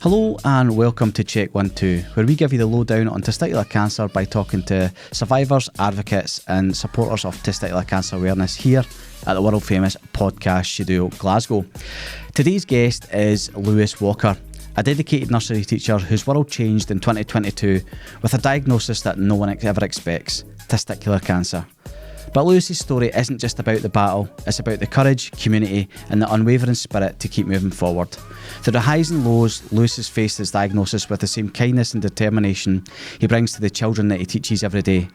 Hello and welcome to Check 1 2, where we give you the lowdown on testicular cancer by talking to survivors, advocates and supporters of testicular cancer awareness here at the world famous podcast studio Glasgow. Today's guest is Lewis Walker, a dedicated nursery teacher whose world changed in 2022 with a diagnosis that no one ever expects: testicular cancer. But Lewis's story isn't just about the battle, it's about the courage, community and the unwavering spirit to keep moving forward. Through the highs and lows, Lewis has faced his diagnosis with the same kindness and determination he brings to the children that he teaches every day.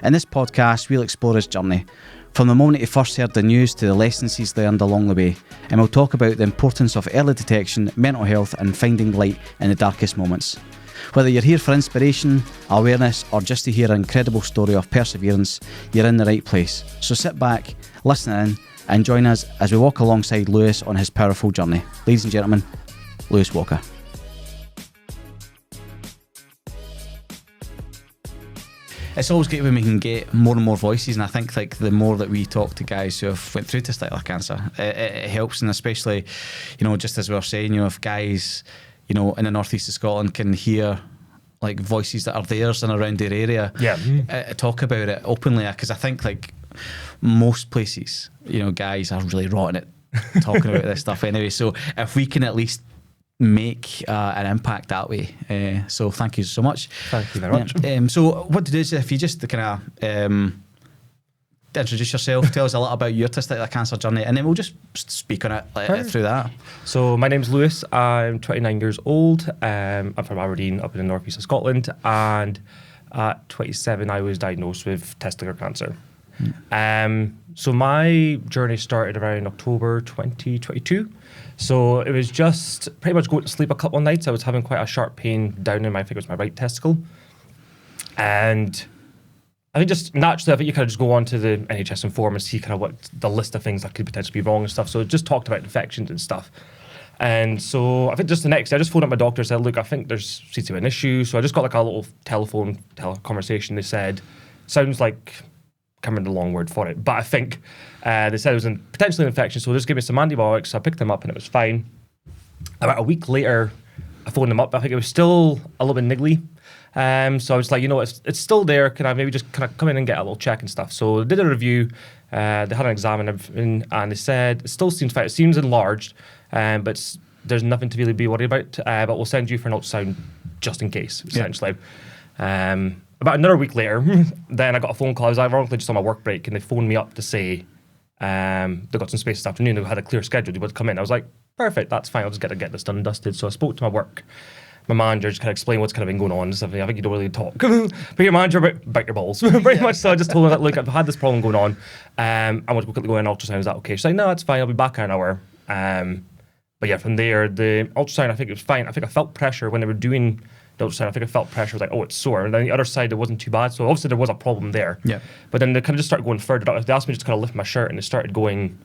In this podcast, we'll explore his journey, from the moment he first heard the news to the lessons he's learned along the way, and we'll talk about the importance of early detection, mental health and finding light in the darkest moments. Whether you're here for inspiration, awareness or just to hear an incredible story of perseverance, you're in the right place. So sit back, listen in and join us as we walk alongside Lewis on his powerful journey. Ladies and gentlemen, Lewis Walker. It's always great when we can get more and more voices, and I think like the more that we talk to guys who have went through testicular cancer, it helps, and especially, just as we were saying, if guys, in the northeast of Scotland can hear like voices that are theirs and around their area, talk about it openly, because I think like most places, guys are really rotten at talking about this stuff anyway. So if we can at least make an impact that way, so thank you so much. Thank you very much. So what to do is, if you just kind of introduce yourself, tell us a lot about your testicular cancer journey, and then we'll just speak on it through that. So my name's Lewis, I'm 29 years old, I'm from Aberdeen up in the northeast of Scotland, and at 27 I was diagnosed with testicular cancer. So my journey started around October 2022. So it was just pretty much going to sleep a couple of nights. I was having quite a sharp pain down in I think it was my right testicle. And I think just naturally, you kind of just go onto the NHS Inform and see kind of what the list of things that could potentially be wrong and stuff. So it just talked about infections and stuff. And so I think just the next day, I just phoned up my doctor and said, look, I think there's seems to be an issue. So I just got like a little telephone conversation. They said, sounds like, can't remember the long word for it, but I think they said it was potentially an infection, so just give me some antibiotics. So I picked them up and it was fine. About a week later, I phoned them up. I think it was still a little bit niggly. So I was like, it's still there. Can I maybe just kind of come in and get a little check and stuff? So they did a review. They had an exam and everything, and they said it still seems fine. It seems enlarged, but there's nothing to really be worried about. But we'll send you for an ultrasound just in case, essentially. Yeah. About another week later, then I got a phone call. I was ironically just on my work break, and they phoned me up to say they got some space this afternoon. They had a clear schedule. They would come in. I was like, perfect, that's fine. I'll just get this done and dusted. So I spoke to my work. My manager just kind of explained what's kind of been going on. I think you don't really talk. But your manager about your balls, pretty much. So I just told her that, look, I've had this problem going on. I want to quickly go in ultrasound. Is that okay? She's like, no, it's fine. I'll be back in an hour. But yeah, from there, the ultrasound, I think it was fine. I think I felt pressure when they were doing the ultrasound. I think I felt pressure. I was like, oh, it's sore. And then the other side, it wasn't too bad. So obviously there was a problem there. Yeah. But then they kind of just started going further up. They asked me to just kind of lift my shirt, and they started going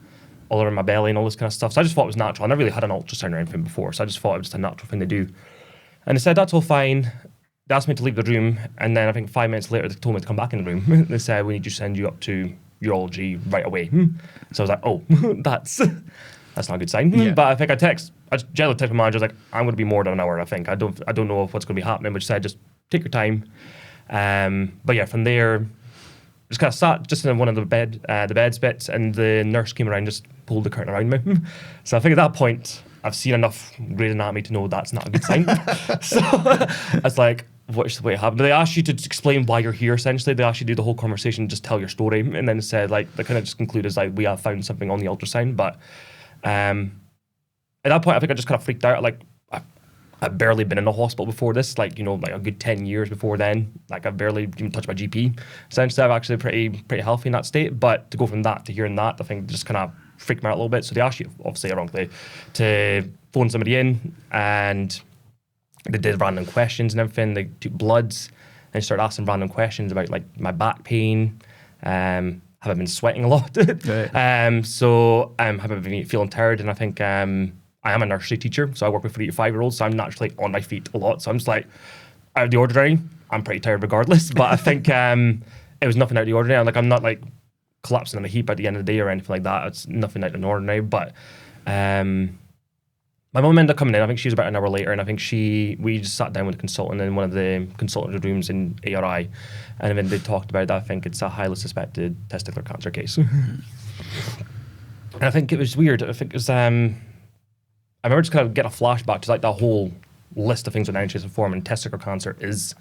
all around my belly and all this kind of stuff. So I just thought it was natural. I never really had an ultrasound or anything before. So I just thought it was just a natural thing to do. And they said, that's all fine. They asked me to leave the room. And then I think 5 minutes later, they told me to come back in the room. They said, we need to send you up to urology right away. So I was like, oh, that's not a good sign. Yeah. But I think I generally text my manager, I was like, I'm going to be more than an hour, I think. I don't know what's going to be happening, but she said, just take your time. But yeah, from there, just kind of sat just in one of the beds bits, and the nurse came around and just pulled the curtain around me. So I think at that point, I've seen enough Grey's Anatomy to know that's not a good sign. So I was like, what's the way it happened? They asked you to explain why you're here, essentially. They asked you to do the whole conversation, just tell your story, and then said, like, they kind of just concluded as like, we have found something on the ultrasound. But at that point, I think I just kind of freaked out. Like, I've barely been in a hospital before this, like a good 10 years before then. Like, I've barely even touched my GP. Essentially, I'm actually pretty healthy in that state. But to go from that to hearing that, I think just kind of freaked me out a little bit. So they asked you, obviously ironically, to phone somebody in, and they did random questions and everything. They took bloods and started asking random questions about like my back pain, have I been sweating a lot? Right. So have I been feeling tired? And I think I am a nursery teacher, so I work with 3 to 5 year olds, so I'm naturally on my feet a lot. So I'm just like, out of the ordinary, I'm pretty tired regardless. But I think it was nothing out of the ordinary. Like, I'm not like collapsing in a heap at the end of the day or anything like that. It's nothing out of the ordinary. But My mum ended up coming in. I think she was about an hour later, and I think we just sat down with a consultant in one of the consultant rooms in ARI, and then they talked about that. I think it's a highly suspected testicular cancer case. And I think it was weird. I think it was, I remember just kind of getting a flashback to like that whole list of things with NHS reform, and testicular cancer it's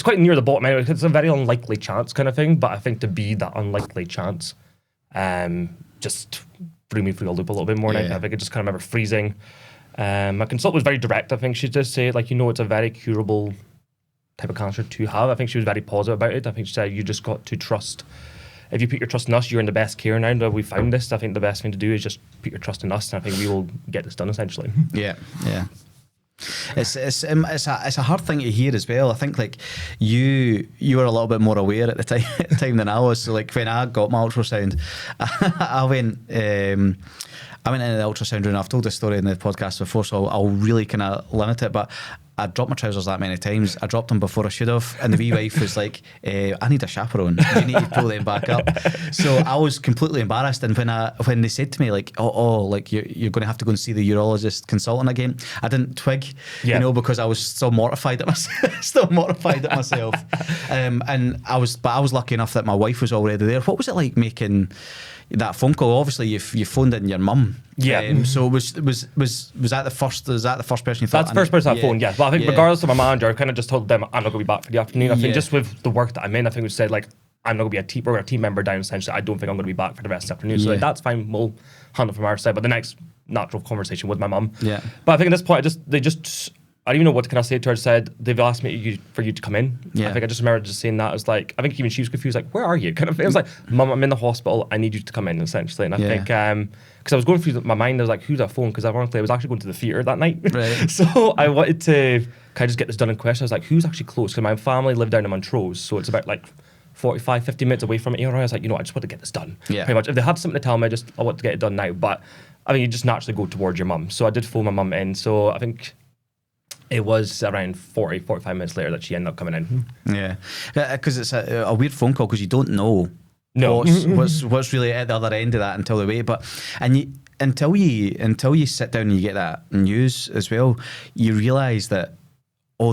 quite near the bottom anyway. It's a very unlikely chance kind of thing, but I think to be that unlikely chance just threw me through the loop a little bit more. I think I just kind of remember freezing. My consultant was very direct. I think she just said, like, it's a very curable type of cancer to have. I think she was very positive about it. I think she said, you just got to trust. If you put your trust in us, you're in the best care now that we found this. I think the best thing to do is just put your trust in us, and I think we will get this done, essentially. Yeah. It's a hard thing to hear as well. I think like you were a little bit more aware at the time than I was. So like when I got my ultrasound, I went into the ultrasound room. I've told this story in the podcast before, so I'll really kind of limit it. But I dropped my trousers that many times. I dropped them before I should have, and the wee wife was like, "I need a chaperone. You need to pull them back up." So I was completely embarrassed. And when they said to me like, "Oh, like you're going to have to go and see the urologist consultant again," I didn't twig, because I was still mortified at myself. And I was lucky enough that my wife was already there. What was it like making that phone call? Obviously, you phoned in your mum. Yeah. So was that the first? Is that the first person you thought? That's the first person I phoned. Yeah. But I think regardless of my manager, I kind of just told them I'm not going to be back for the afternoon. I think just with the work that I'm in, I think we said like I'm not going to be we're a team member down. Essentially, I don't think I'm going to be back for the rest of the afternoon. So like, that's fine. We'll handle from our side. But the next natural conversation with my mum. Yeah. But I think at this point, I don't even know what to kind of say to her. I said, they've asked me for you to come in. Yeah. I think I just remember just saying that. I was like, I think even she was confused, like, where are you? Kind of thing. I was like, Mum, I'm in the hospital. I need you to come in, essentially. And I think, because I was going through my mind, I was like, who's that phone? Because ironically, I was actually going to the theatre that night. Right. So I wanted to kind of just get this done in question. I was like, who's actually close? Because my family lived down in Montrose. So it's about like 45, 50 minutes away from it. I was like, I just want to get this done. Yeah. Pretty much. If they had something to tell me, I want to get it done now. But I think you just naturally go towards your mum. So I did phone my mum in. So I think it was around 40, 45 minutes later that she ended up coming in. Yeah, because it's a weird phone call because you don't know what's really at the other end of that until they wait. Until you sit down and you get that news as well, you realise that,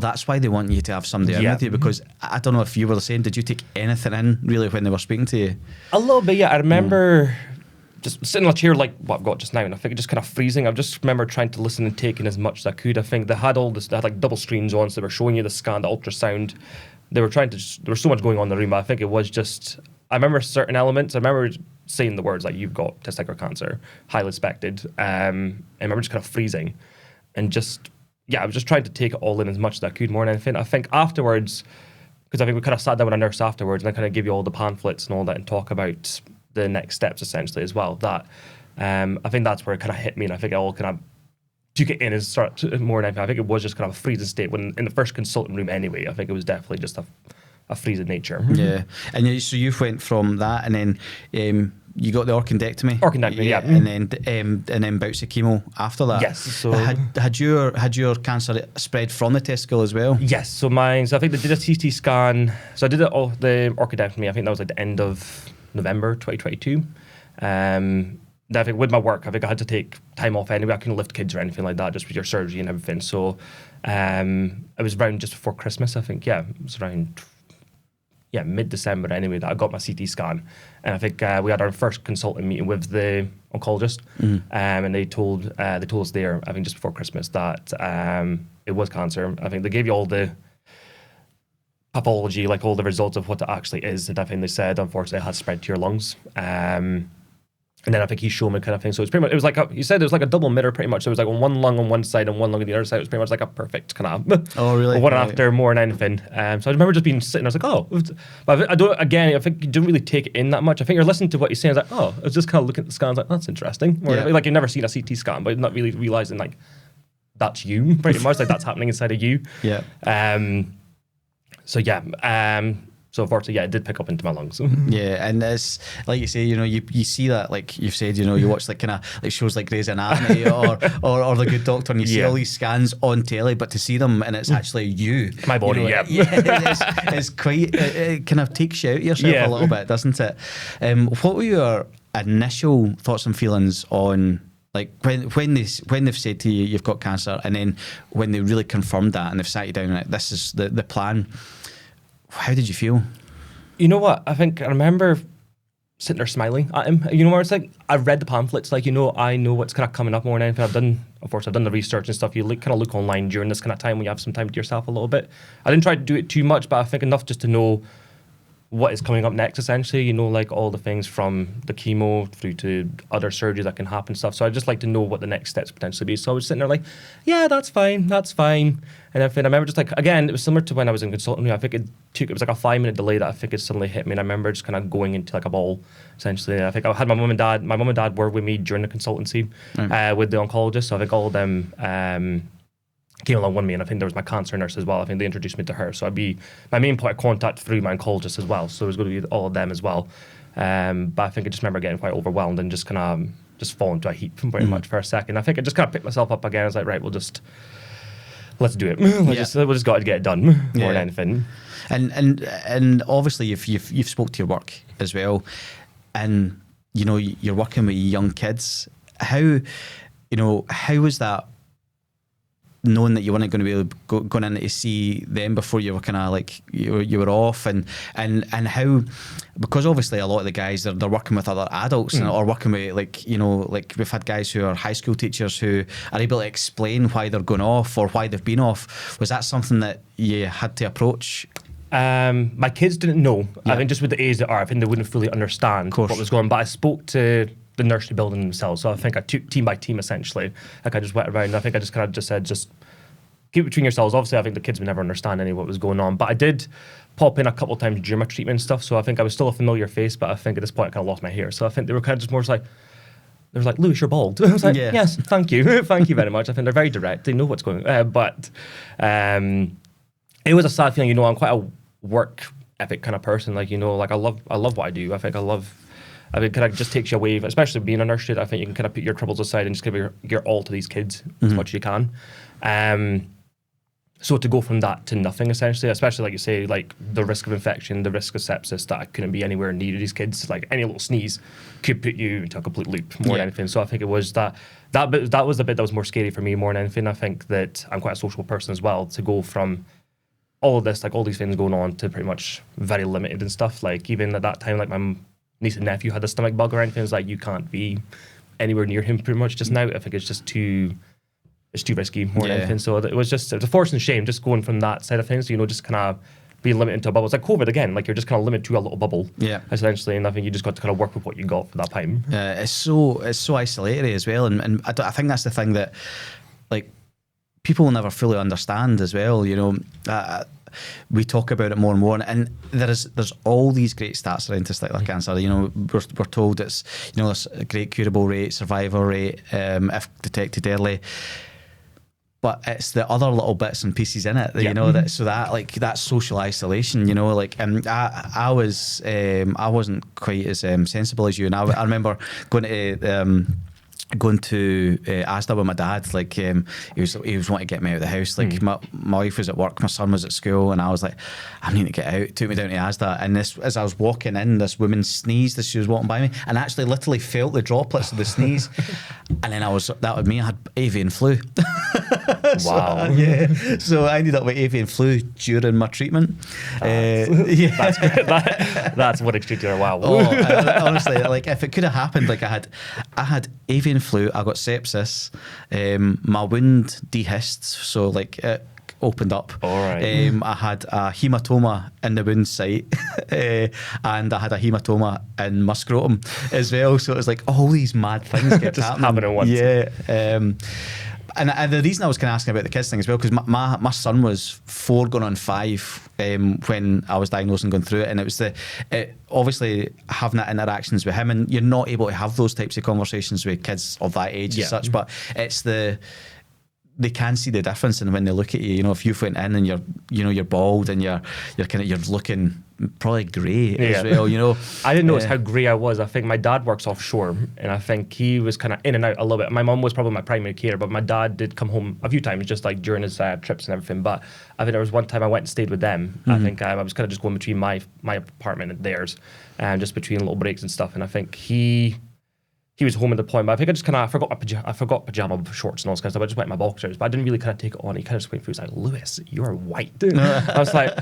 that's why they want you to have somebody in with you. Because I don't know if you were the same, did you take anything in really when they were speaking to you? A little bit, yeah. I remember just sitting in a chair like what I've got just now, and I think just kind of freezing. I just remember trying to listen and take in as much as I could. I think they had like double screens on, so they were showing you the scan, the ultrasound. They were there was so much going on in the room, but I think it was just, I remember certain elements. I remember saying the words like, you've got testicular cancer, highly suspected. And I remember just kind of freezing and I was just trying to take it all in as much as I could more than anything. I think afterwards, because I think we kind of sat down with a nurse afterwards and I kind of give you all the pamphlets and all that and talk about the next steps essentially as well. That I think that's where it kind of hit me, and I think I all kind of took it in as more than anything. I think it was just kind of a freezing state when in the first consultant room anyway. I think it was definitely just a freezing nature. Yeah, and so you went from that, and then you got the orchidectomy. Yeah, and then bouts of chemo after that. Yes. So had your cancer spread from the testicle as well? Yes. So I think they did a CT scan. So I did the orchidectomy. I think that was like the end of November 2022. I think with my work, I think I had to take time off anyway. I couldn't lift kids or anything like that, just with your surgery and everything. So it was around just before Christmas, I think. Yeah, it was around mid-December anyway that I got my CT scan. And I think we had our first consultant meeting with the oncologist, and they told us there, I think just before Christmas, that it was cancer. I think they gave you all the pathology, like all the results of what it actually is, and I think they said unfortunately it had spread to your lungs. And then I think he showed me kind of thing. So it's pretty much, it was like you said it was like a double mirror pretty much. So it was like one lung on one side and one lung on the other side. It was pretty much like a perfect kind of one after more than anything. So I remember just being sitting, I was like, but I think you don't really take it in that much. I think you're listening to what he's saying. I was like, I was just kind of looking at the scans like, that's interesting. Like you've never seen a CT scan, but not really realizing like that's you pretty much, like that's happening inside of you. Yeah. So unfortunately, it did pick up into my lungs. Yeah, and it's like you say, you see that, like you've said, you watch like kind of like shows like Grey's Anatomy or The Good Doctor, and you see all these scans on telly, but to see them and it's actually you, my body, it's quite, it kind of takes you out yourself a little bit, doesn't it? What were your initial thoughts and feelings on Like when they've said to you you've got cancer, and then when they really confirmed that and they've sat you down and like, this is the plan, how did you feel? You know what? I think I remember sitting there smiling at him. You know, where it's like I've read the pamphlets, like, you know, I know what's kind of coming up more than anything. I've done the research and stuff. You kind of look online during this kind of time when you have some time to yourself a little bit. I didn't try to do it too much, but I think enough just to know what is coming up next, essentially, you know, like all the things from the chemo through to other surgery that can happen stuff. So I just like to know what the next steps potentially be. So I was sitting there like, yeah, that's fine. And I remember just like, again, it was similar to when I was in consulting. I think it was like a 5-minute delay that I think it suddenly hit me. And I remember just kind of going into like a ball, essentially. I think I had my mum and dad were with me during the consultancy with the oncologist. So I think all of them came along with me, and I think there was my cancer nurse as well. I think they introduced me to her, so I'd be my main point of contact through my oncologist as well. So it was going to be all of them as well. But I think I just remember getting quite overwhelmed and just kind of just fall into a heap pretty much for a second. I think I just kind of picked myself up again. I was like, right, let's do it. We just got to get it done more than anything. And obviously you've spoke to your work as well, and you know you're working with young kids. How was that? Knowing that you weren't going to be going in to see them before you were kind of like you were off, and how, because obviously a lot of the guys they're working with other adults or working with like we've had guys who are high school teachers who are able to explain why they're going off or why they've been off. Was that something that you had to approach? My kids didn't know. I think just with the age they are, I think they wouldn't fully understand what was going on. But I spoke to the nursery building themselves, so I think I took team by team essentially. Like I just went around and I think I just kind of just said, just keep it between yourselves. Obviously I think the kids would never understand any of what was going on, but I did pop in a couple of times during my treatment and stuff, so I think I was still a familiar face, but I think at this point I kind of lost my hair. So I think they were kind of just more like, they were like, Lewis, you're bald. I was like, yes, thank you. Thank you very much. I think they're very direct. They know what's going on. But it was a sad feeling. You know, I'm quite a work ethic kind of person. Like, you know, like I love what I do. I think it kind of just takes you away, especially being a nurse student. I think you can kind of put your troubles aside and just give your all to these kids as much as you can. So to go from that to nothing, essentially, especially like you say, like the risk of infection, the risk of sepsis, that I couldn't be anywhere near these kids. Like any little sneeze could put you into a complete loop more than anything. So I think it was that was the bit that was more scary for me more than anything. I think that I'm quite a social person as well, to go from all of this, like all these things going on, to pretty much very limited and stuff. Like even at that time, like my niece and nephew had a stomach bug or anything. It's like you can't be anywhere near him pretty much just now. I think it's just too risky more than anything. So it was a force and shame just going from that side of things. You know, just kind of being limited to a bubble. It's like COVID again. Like you're just kind of limited to a little bubble. Yeah. Essentially, and I think you just got to kind of work with what you got for that time. It's so isolatory as well, and I think that's the thing that like people will never fully understand as well. You know. We talk about it more and more, and there's all these great stats around testicular cancer. You know, we're told it's, you know, there's a great curable rate, survival rate, if detected early. But it's the other little bits and pieces in it, that, you know, that that social isolation. You know, like I wasn't quite as sensible as you, and I remember going to Asda with my dad. Like he was wanting to get me out of the house. Like my wife was at work, my son was at school, and I was like, I need to get out. Took me down to Asda, and as I was walking in, this woman sneezed as she was walking by me, and I actually literally felt the droplets of the sneeze. And then that was me. I had avian flu. Wow. So I ended up with avian flu during my treatment. That's great. That's what extreme. Wow. Honestly, like if it could have happened, like I had avian flu, I got sepsis, my wound dehisced, so like it opened up. All right. I had a hematoma in the wound site, and I had a hematoma in my scrotum as well. So it was like all these mad things kept happening at once. Yeah. And the reason I was kind of asking about the kids thing as well, because my son was 4 going on 5 when I was diagnosed and going through it, and it was obviously having that interactions with him, and you're not able to have those types of conversations with kids of that age as such, but it's they can see the difference, and when they look at you, you know, if you went in and you're bald and you're looking probably grey as well, you know. I didn't notice how grey I was. I think my dad works offshore, and I think he was kind of in and out a little bit. My mum was probably my primary care, but my dad did come home a few times, just like during his trips and everything. But I think there was one time I went and stayed with them. I think I was kind of just going between my apartment and theirs, just between little breaks and stuff. And I think he he was home at the point, but I think I just kind of I forgot pajama shorts and all this kind of stuff. I just went in my boxers, but I didn't really kind of take it on. He kind of just went through. He was like, Lewis, you're white. I was like,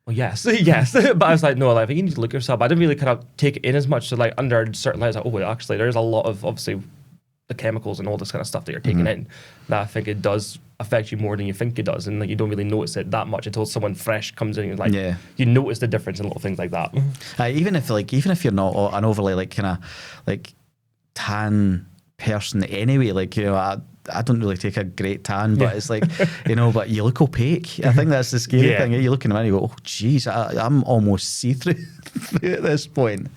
well, yes. But I was like, no, like, I think you need to look at yourself. I didn't really kind of take it in as much. So like under certain lights, like, oh, wait, actually, there's a lot of obviously the chemicals and all this kind of stuff that you're taking in that I think it does affect you more than you think it does, and like you don't really notice it that much until someone fresh comes in and like you notice the difference in little things like that. Even if you're not an overly like kind of like tan person anyway, like, you know, I don't really take a great tan, but it's like, you know, but you look opaque. I think that's the scary thing. You look in the mirror and you go, oh geez, I'm almost see-through at this point.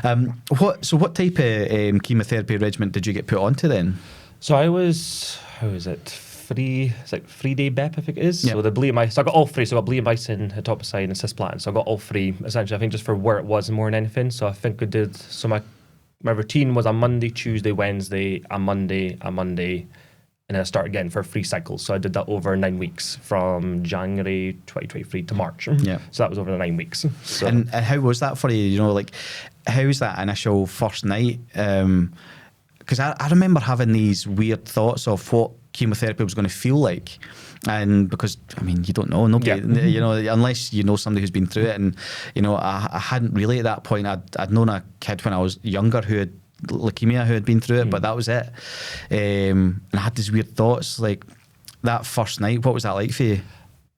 What type of chemotherapy regimen did you get put onto then? So I was, how is it? It's like 3-day BEP, I think it is. So the bleomycin, so I got all three. So I got bleomycin, etoposide, and cisplatin. So I got all three, essentially, I think just for where it was more than anything. So I think I did, so my routine was a Monday, Tuesday, Wednesday, a Monday, and then I start again for 3 cycles. So I did that over 9 weeks from January 2023 to March. Yeah. So that was over the 9 weeks. So. And how was that for you? You know, like, how was that initial first night? Because I remember having these weird thoughts of what chemotherapy was going to feel like. And because, I mean, you don't know, nobody, you know, unless you know somebody who's been through it. And, you know, I hadn't really at that point, I'd known a kid when I was younger who had leukemia who had been through it, but that was it. And I had these weird thoughts, like that first night. What was that like for you?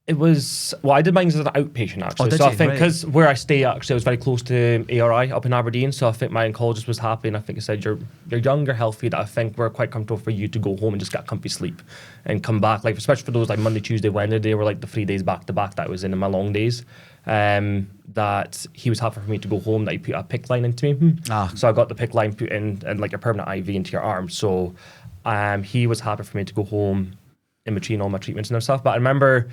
It was, well, I did mine as an outpatient actually. So I think because where I stay actually, I was very close to ARI up in Aberdeen. So I think my oncologist was happy, and I think he said, you're young, you're healthy, that I think we're quite comfortable for you to go home and just get comfy sleep and come back. Like, especially for those like Monday, Tuesday, Wednesday, they were like the 3 days back to back that I was in my long days. That he was happy for me to go home, that he put a PICC line into me. So I got the PICC line put in and like a permanent IV into your arm. So he was happy for me to go home in between all my treatments and stuff. But I remember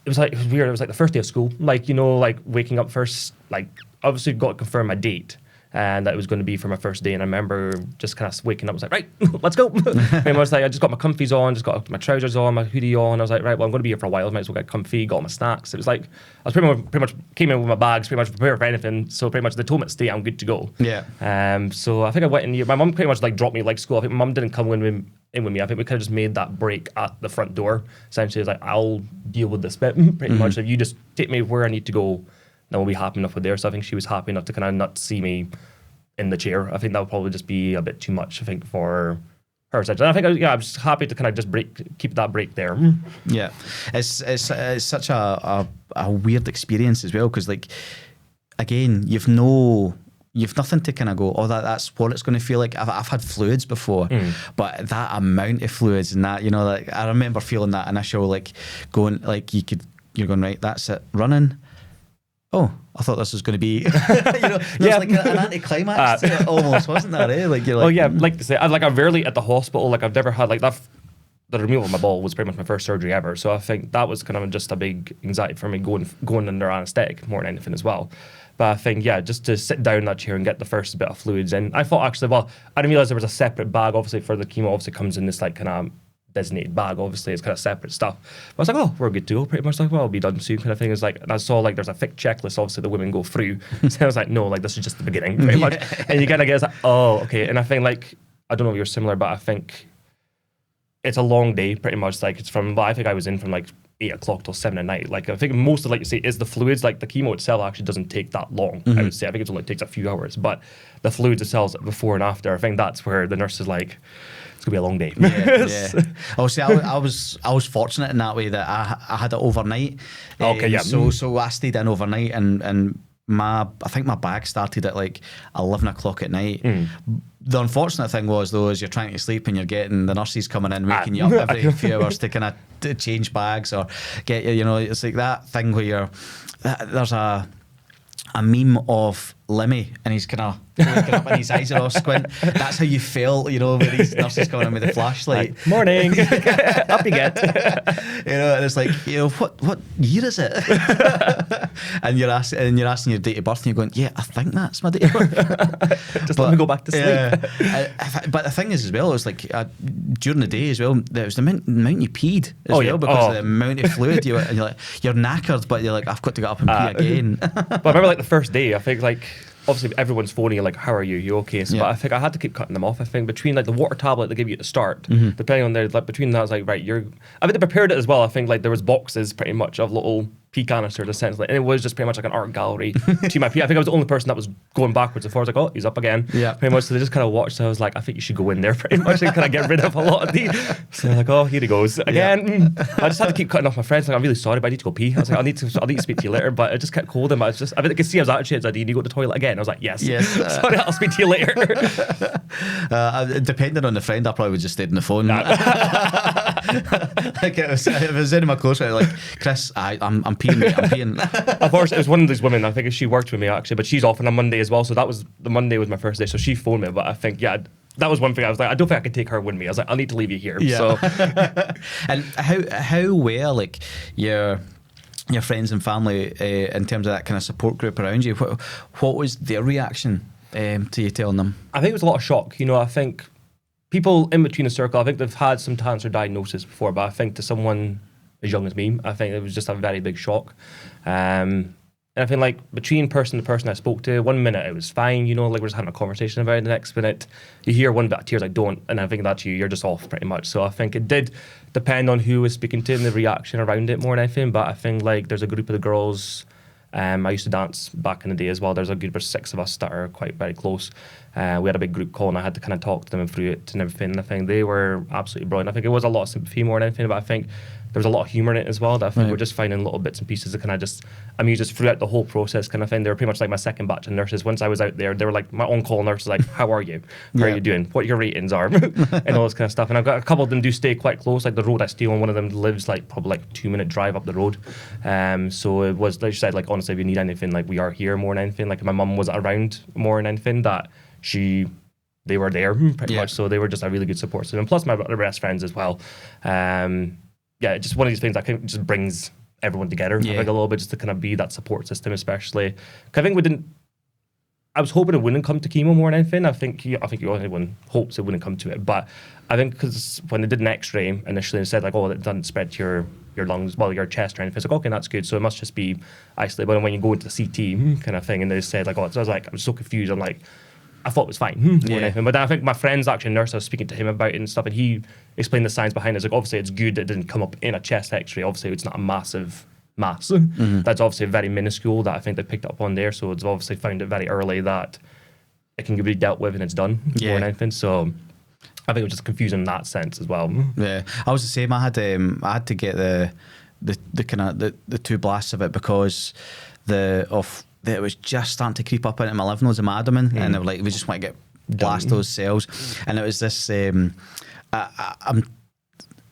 it was weird. It was like the first day of school. Like, you know, like waking up first, like obviously got to confirm my date and that it was going to be for my first day. And I remember just kind of waking up, I was like, right, let's go. And I was like, I just got my comfies on, just got my trousers on, my hoodie on. I was like, right, well, I'm going to be here for a while. I might as well get comfy, got all my snacks. It was like, I was pretty much came in with my bags, pretty much prepared for anything. So pretty much they told me to stay, I'm good to go. Yeah. So I think I went in, my mum pretty much like dropped me like school. I think my mum didn't come in with me. I think we kind of just made that break at the front door. Essentially, it's like, I'll deal with this bit pretty much. If you just take me where I need to go, then we'll be happy enough with there. So I think she was happy enough to kind of not see me in the chair. I think that would probably just be a bit too much, I think, for her. And I think, I'm just happy to kind of just keep that break there. Yeah. It's such a weird experience as well, because like, again, you've nothing to kind of go, oh, that's what it's going to feel like. I've had fluids before, but that amount of fluids and that, you know, like I remember feeling that initial, like going, like you're going, right, that's it, running. Oh, I thought this was going to be, you know, there's like an anticlimax to it almost, wasn't there? Eh? Like, you're like, oh yeah, like to say, I'm rarely at the hospital. Like I've never had like that. The removal of my ball was pretty much my first surgery ever. So I think that was kind of just a big anxiety for me going under anaesthetic more than anything as well. But I think, yeah, just to sit down in that chair and get the first bit of fluids in. I thought actually, well, I didn't realize there was a separate bag, obviously, for the chemo. Obviously comes in this like kind of designated bag, obviously, it's kind of separate stuff. But I was like, oh, we're good to go, pretty much. Like, well, I'll be done soon, kind of thing. It's like, and I saw like there's a thick checklist, obviously, the women go through. So I was like, no, like this is just the beginning, pretty much. And you kind of get like, oh, okay. And I think like, I don't know if you're similar, but I think it's a long day, pretty much. Like it's from, well, I think I was in from like 8 o'clock till 7 at night. Like I think most of, like you say, is the fluids. Like the chemo itself actually doesn't take that long. I would say. I think it only takes a few hours, but the fluids itself before and after, I think that's where the nurse is like, it's gonna be a long day. Yeah. Oh, see, I was fortunate in that way that I had it overnight. Okay, yeah. So I stayed in overnight, and I think my bag started at like 11 o'clock at night. The unfortunate thing was, though, is you're trying to sleep and you're getting the nurses coming in, waking you up every few hours to kind of change bags or get you. You know, it's like that thing where there's a meme of Lemmy and he's kind of waking up and his eyes are all squint. That's how you felt, you know, with these nurses coming in with the flashlight. Like, morning, up you get. You know, and it's like, you know, what year is it? and you're asking your date of birth, and you're going, yeah, I think that's my date of birth. Just let me go back to sleep. But the thing is, as well, it was like during the day as well, there was the amount you peed as well, because of the amount of fluid and you're like, you're knackered, but you're like, I've got to get up and pee again. But I remember like the first day, I think like obviously everyone's phoning you like, how are you? You okay? So, but I think I had to keep cutting them off. I think between like the water tablet they give you at the start, depending on their, like between that, I was like, right, I think they prepared it as well. I think like there was boxes pretty much of little pee canisters essentially, and it was just pretty much like an art gallery to my pee. I think I was the only person that was going backwards and forwards, like, oh, he's up again. Yeah. Pretty much. So they just kind of watched. So I was like, I think you should go in there pretty much and kind of get rid of a lot of these. So they're like, oh, here he goes again. I just had to keep cutting off my friends. Like, I'm really sorry, but I need to go pee. I was like, I'll need to speak to you later. But it just kept holding. But it's just, I could see I was actually, did you go to the toilet again? I was like, yes. Sorry, I'll speak to you later. Depending on the friend, I probably would just stayed on the phone. Like if it was any of my close friends, like, Chris, I'm peeing. Of course, it was one of these women. I think she worked with me actually, but she's off on a Monday as well. So the Monday was my first day. So she phoned me, but I think that was one thing I was like, I don't think I can take her with me. I was like, I'll need to leave you here. Yeah. So, and how were like your friends and family in terms of that kind of support group around you? What was their reaction to you telling them? I think it was a lot of shock. I think people in between the circle, I think they've had some cancer diagnosis before, but I think to someone as young as me, I think it was just a very big shock. And I think like between person to person I spoke to, 1 minute it was fine, like we're just having a conversation about it. The next minute you hear one bit of tears, I don't, and I think that's you're just off pretty much. So I think it did depend on who was speaking to and the reaction around it more than anything. But I think like there's a group of the girls, I used to dance back in the day as well. There's a group of 6 of us that are quite very close. We had a big group call and I had to kind of talk to them through it and everything. And I think they were absolutely brilliant. I think it was a lot of sympathy more than anything, but I think there was a lot of humour in it as well. That I think we're just finding little bits and pieces that kind of just amuse us throughout the whole process kind of thing. They were pretty much like my second batch of nurses. Once I was out there, they were like my on-call nurses, like, how are you? How are you doing? What your ratings are? And all this kind of stuff. And I've got a couple of them do stay quite close. Like the road I stay on, one of them lives like probably like 2-minute drive up the road. So it was, like you said, like honestly, if you need anything, like we are here more than anything. Like my mum was around more than anything, that they were there pretty much. So they were just a really good support system. And plus my best friends as well. Just one of these things that kind of just brings everyone together, I think, a little bit, just to kind of be that support system, especially. Cause I think I was hoping it wouldn't come to chemo more than anything. I think everyone hopes it wouldn't come to it, but I think because when they did an X-ray initially, they said like, oh, it doesn't spread to your lungs, well, your chest or anything. It's like, okay, that's good. So it must just be isolated. But when you go into the CT kind of thing, and they said like, oh, so I was so confused. I'm like, I thought it was fine more than anything. But then I think my friend's actually a nurse, I was speaking to him about it and stuff, and he explained the science behind it. It's like, obviously it's good that it didn't come up in a chest X-ray. Obviously it's not a massive mass. That's obviously very minuscule that I think they picked up on there. So it's obviously found it very early that it can be dealt with and it's done more than anything. So I think it was just confusing in that sense as well. Yeah, I was the same. I had to get the kind of the 2 blasts of it because it was just starting to creep up into my lymph nodes and my abdomen, and they were like, we just want to get blast those cells. And it was this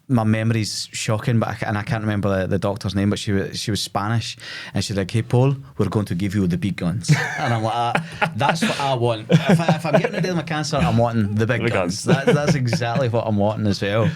my memory's shocking, but I can't remember the doctor's name, but she was Spanish, and she's like, hey Paul, we're going to give you the big guns. And I'm like, that's what I want. If I'm getting rid of my cancer, I'm wanting the big guns. That's exactly what I'm wanting as well.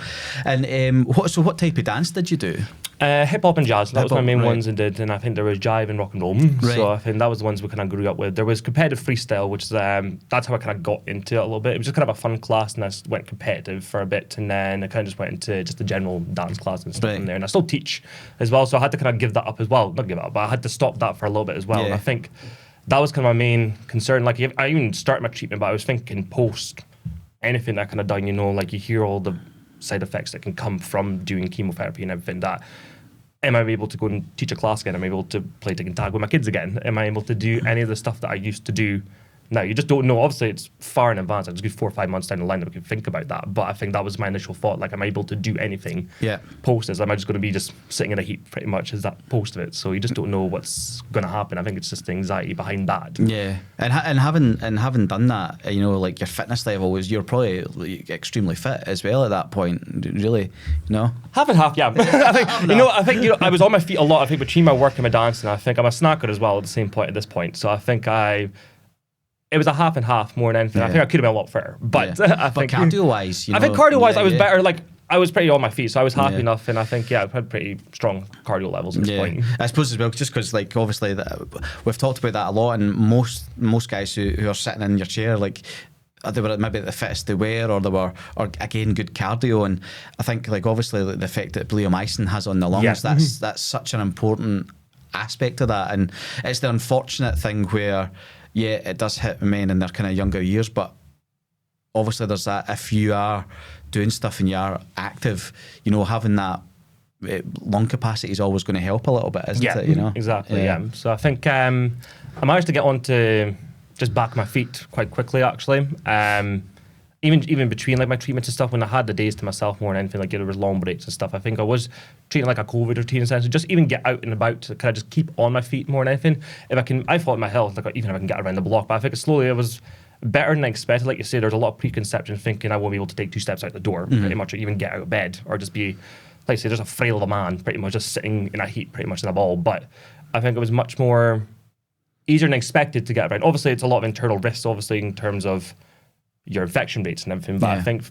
And what type of dance did you do? Hip hop and jazz. That was my main ones I did, and I think there was jive and rock and roll. So I think that was the ones we kind of grew up with. There was competitive freestyle, which is that's how I kind of got into it a little bit. It was just kind of a fun class, and I just went competitive for a bit, and then I kind of just went into just the general dance class and stuff in there. And I still teach as well, so I had to kind of give that up as well. Not give it up, but I had to stop that for a little bit as well. And I think that was kind of my main concern. Like I even started my treatment, but I was thinking post anything that kind of done, like you hear all the side effects that can come from doing chemotherapy and everything. That am I able to go and teach a class again? Am I able to play tic and tag with my kids again? Am I able to do any of the stuff that I used to do? No, you just don't know. Obviously, it's far in advance. It's good 4 or 5 months down the line that we can think about that. But I think that was my initial thought. Like, am I able to do anything post this? Am I just going to be just sitting in a heap pretty much as that post of it? So you just don't know what's going to happen. I think it's just the anxiety behind that. Yeah, and having done that, like your fitness level you're probably extremely fit as well at that point. Really, half and half. Yeah, I think I was on my feet a lot. I think between my work and my dancing, I think I'm a snacker as well at the same point at this point. So I think it was a half and half more than anything. I think I could have been a lot fitter, but I think cardio-wise, I think cardio-wise, I was better. Like I was pretty on my feet, so I was happy enough, and I think I had pretty strong cardio levels at this point. I suppose as well, just because like obviously we've talked about that a lot, and most guys who are sitting in your chair, like they were maybe the fittest they were, or again good cardio, and I think like obviously the effect that bleomycin has on the lungs, that's such an important aspect of that, and it's the unfortunate thing where yeah, it does hit men in their kind of younger years, but obviously there's that, if you are doing stuff and you are active, you know, having that lung capacity is always going to help a little bit, isn't it? You know, exactly. Yeah. So I think I managed to get onto just back my feet quite quickly, actually. Even between like my treatments and stuff, when I had the days to myself more than anything, like there was long breaks and stuff, I think I was treating like a COVID routine in a sense, just even get out and about to kind of just keep on my feet more than anything. If I can, I thought in my health, like even if I can get around the block, but I think slowly it was better than I expected. Like you say, there's a lot of preconception thinking I won't be able to take 2 steps out the door, pretty much, or even get out of bed, or just be, like I say, just a frail of a man, pretty much just sitting in a heat, pretty much in a ball. But I think it was much more easier than expected to get around. Obviously, it's a lot of internal risks, obviously, in terms of your infection rates and everything. But I think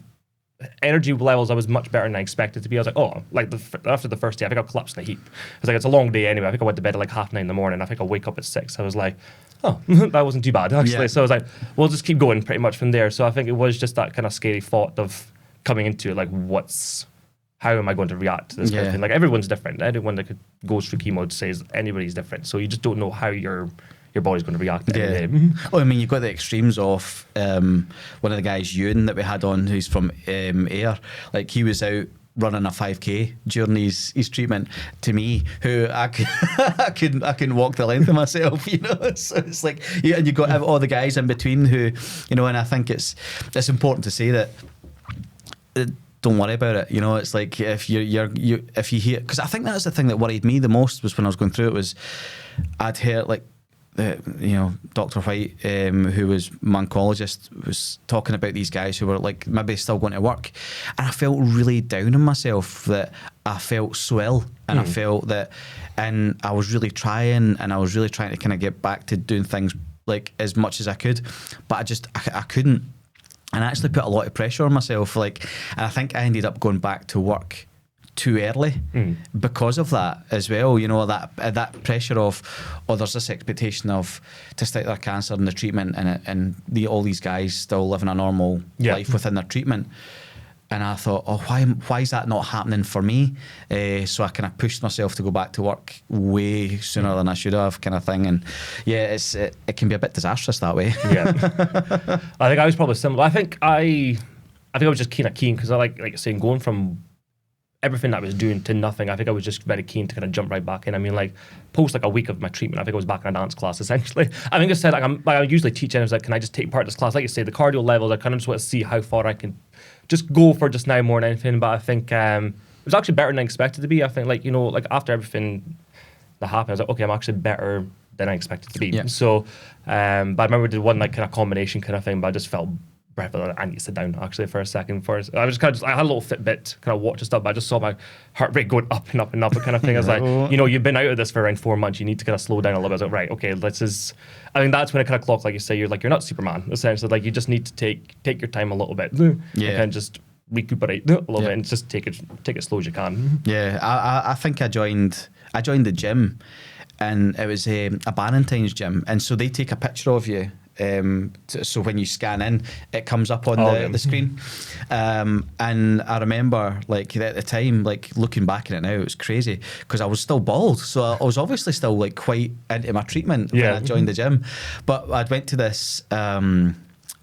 energy levels, I was much better than I expected to be. I was like, oh, like after the first day, I think I collapsed in a heap. I was like, it's a long day anyway. I think I went to bed at like 9:30 in the morning. I think I'll wake up at 6. I was like, oh, that wasn't too bad, actually. So I was like, we'll just keep going pretty much from there. So I think it was just that kind of scary thought of coming into it, like, how am I going to react to this kind of thing? Like, everyone's different. Anyone that goes through chemo says anybody's different. So you just don't know how your body's going to react to it. Oh, I mean, you've got the extremes of one of the guys, Ewan, that we had on, who's from Ayr. Like, he was out running a 5k during his treatment. To me, who I couldn't walk the length of myself, you know. So it's like, and you've got all the guys in between who, you know. And I think it's important to say that. Don't worry about it, you know. It's like if you hear, because I think that's the thing that worried me the most was when I was going through it, was I'd hear like Dr. White, who was my oncologist, was talking about these guys who were like maybe still going to work, and I felt really down on myself that I felt so ill, and I felt that, and I was really trying to kind of get back to doing things like as much as I could, but I couldn't. And I actually put a lot of pressure on myself, like, and I think I ended up going back to work too early because of that as well. You know, that pressure of, there's this expectation of testicular cancer and the treatment, and all these guys still living a normal life within their treatment. And I thought, why is that not happening for me? So I kind of pushed myself to go back to work way sooner than I should have, kind of thing. And yeah, it can be a bit disastrous that way. Yeah, I think I was probably similar. I think I was just kind of keen because I like saying, going from everything that I was doing to nothing. I think I was just very keen to kind of jump right back in. I mean, like post like a week of my treatment, I think I was back in a dance class essentially. I think I said I usually teach, and I was like, can I just take part in this class? Like you say, the cardio levels, I kind of just want to see how far I can just go for just now more than anything. But I think it was actually better than I expected to be. I think like after everything that happened, I was like, okay, I'm actually better than I expected to be. Yeah. So, but I remember we did one like kind of combination kind of thing, but I just felt breathless. I need to sit down actually for a second first. I was I had a little Fitbit kind of watch and stuff, but I just saw my heart rate going up and up and up kind of thing. I was like, you've been out of this for around 4 months. You need to kind of slow down a little bit. I was like, right, okay, I think that's when it kind of clocked, like you say, you're not Superman, essentially. Like you just need to take your time a little bit and kind of just recuperate a little bit and just take it slow as you can. Yeah, I think I joined the gym, and it was a Barrentine's gym, and so they take a picture of you. So when you scan in, it comes up on the screen. And I remember, like at the time, like looking back at it now, it was crazy because I was still bald, so I was obviously still like quite into my treatment when I joined the gym. But I'd went to this.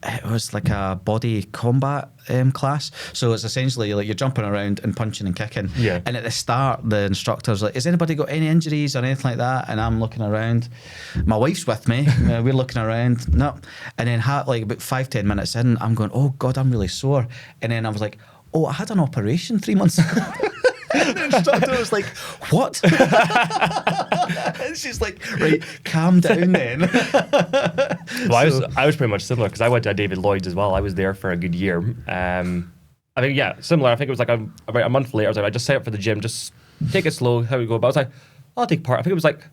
It was like a body combat class. So it's essentially like you're jumping around and punching and kicking. Yeah. And at the start, the instructor's like, has anybody got any injuries or anything like that? And I'm looking around. My wife's with me. We're looking around. No. And then like about 5-10 minutes in, I'm going, oh God, I'm really sore. And then I was like, oh, I had an operation 3 months ago. And the instructor was like, what? And she's like, right, calm down then. Well, I was pretty much similar because I went to David Lloyd's as well. I was there for a good year. I think, similar. I think it was like about a month later, I was like, I just signed up for the gym, just take it slow, how we go. But I was like, I'll take part. I think it was like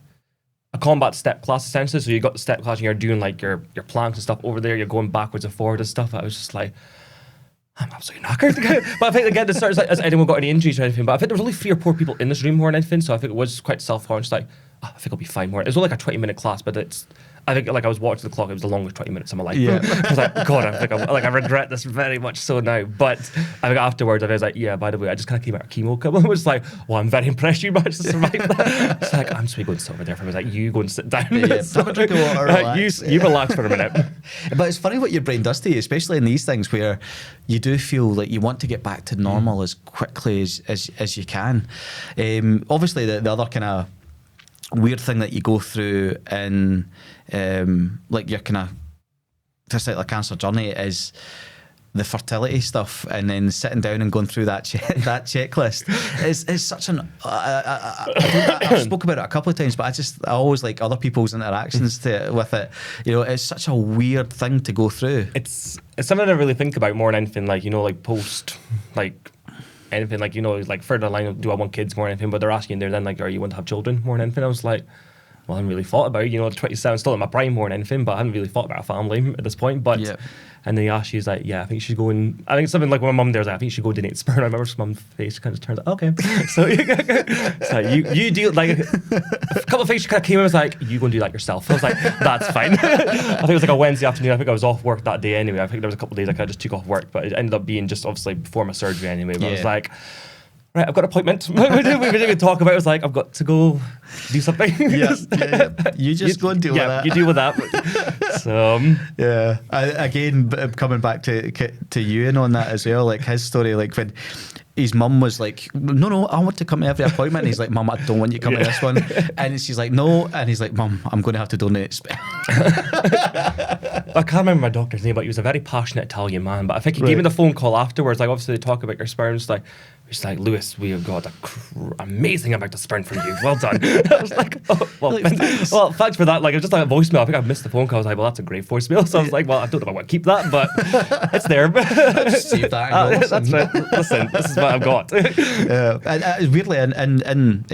a combat step class essentially. So you got the step class and you're doing like your planks and stuff over there. You're going backwards and forward and stuff. I was just like, I'm absolutely knackered. But I think again, has anyone got any injuries or anything? But I think there was only 3 or 4 people in this room more than anything. So I think it was quite self-conscious. Like, oh, I think I'll be fine more. It was only like a 20-minute class, but I think like I was watching the clock. It was the longest 20 minutes of my life. Yeah. I was like, God, I regret this very much so now. But I think afterwards, I was like, yeah, by the way, I just kind of came out of chemo. I was like, well, I'm very impressed you managed to survive that. It's like, I'm just going to sit over there for a minute. I was like, you go and sit down. Yeah, have a drink of water, relax. You relax for a minute. But it's funny what your brain does to you, especially in these things where you do feel like you want to get back to normal as quickly as you can. Obviously, the other kind of weird thing that you go through in like your kind of testicular cancer journey is the fertility stuff, and then sitting down and going through that checklist is such an I've spoken about it a couple of times, but I always like other people's interactions with it. You know, it's such a weird thing to go through. It's something I really think about more than anything, like, you know, like post like anything, like, you know, like further line, do I want kids more than anything? But they're asking there then, like, are you want to have children more than anything? I was like, well, I haven't really thought about it. You know, 27, still in my prime more than anything, but I haven't really thought about a family at this point. But and then he asked, she's like, yeah, I think she's going. I think something like when my mum there's like, I think she go donate sperm. I remember mum's face kind of turned like, okay. So, you do like a couple of things. She kind of came in and was like, you go and do that yourself. I was like, that's fine. I think it was like a Wednesday afternoon. I think I was off work that day anyway. I think there was a couple of days I kind of just took off work, but it ended up being just obviously before my surgery anyway. But I was like, right, I've got an appointment. we didn't even talk about it. It was like, I've got to go do something. Yeah. You just go and deal with that. You deal with that. So yeah. Again, coming back to Ewan on that as well, like his story, like when his mum was like, no, I want to come to every appointment. And he's like, Mum, I don't want you to come to this one. And she's like, no. And he's like, Mum, I'm going to have to donate sperm. I can't remember my doctor's name, but he was a very passionate Italian man. But I think he gave me the phone call afterwards. Like, obviously, they talk about your sperms. Like, he's like, Lewis, we have got amazing amount of sperm from you. Well done. I was like, oh, well, thanks for that. Like, it was just like a voicemail. I think I missed the phone call. I was like, well, that's a great voicemail. So I was like, well, I don't know if I want to keep that, but it's there. Just save that and go, that's right. Listen, this is what I've got. Weirdly, in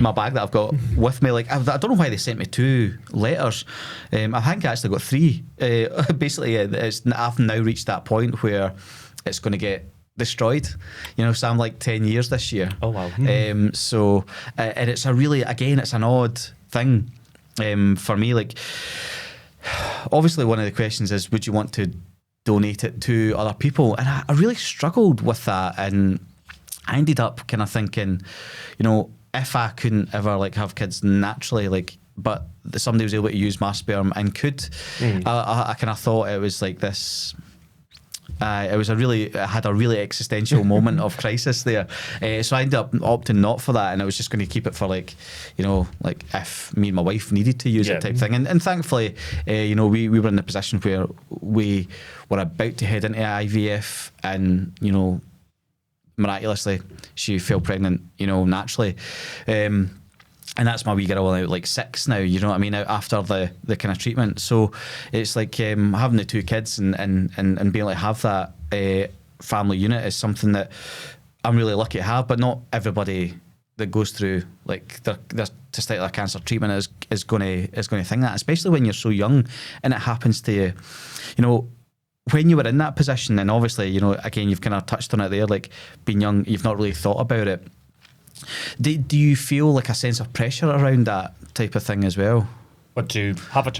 my bag that I've got with me, like I don't know why they sent me 2 letters. I think I actually got 3. Basically, I've now reached that point where it's going to get destroyed, you know, so I'm like 10 years this year. Oh wow. So and it's it's an odd thing for me. Like, obviously one of the questions is, would you want to donate it to other people? And I really struggled with that, and I ended up kind of thinking, you know, if I couldn't ever like have kids naturally, like, but somebody was able to use my sperm and could, I kind of thought it was like this. I had a really existential moment of crisis there. So I ended up opting not for that, and I was just going to keep it for like, you know, like if me and my wife needed to use it type thing. And thankfully, you know, we were in a position where we were about to head into IVF, and, you know, miraculously she fell pregnant, you know, naturally. And that's my wee girl out like 6 now, you know what I mean, after the kind of treatment. So it's like having the 2 kids and being able to have that family unit is something that I'm really lucky to have, but not everybody that goes through like their testicular cancer treatment is going to think that, especially when you're so young and it happens to you. You know, when you were in that position, and obviously, you know, again, you've kind of touched on it there, like being young, you've not really thought about it. Do you feel like a sense of pressure around that type of thing as well? But to have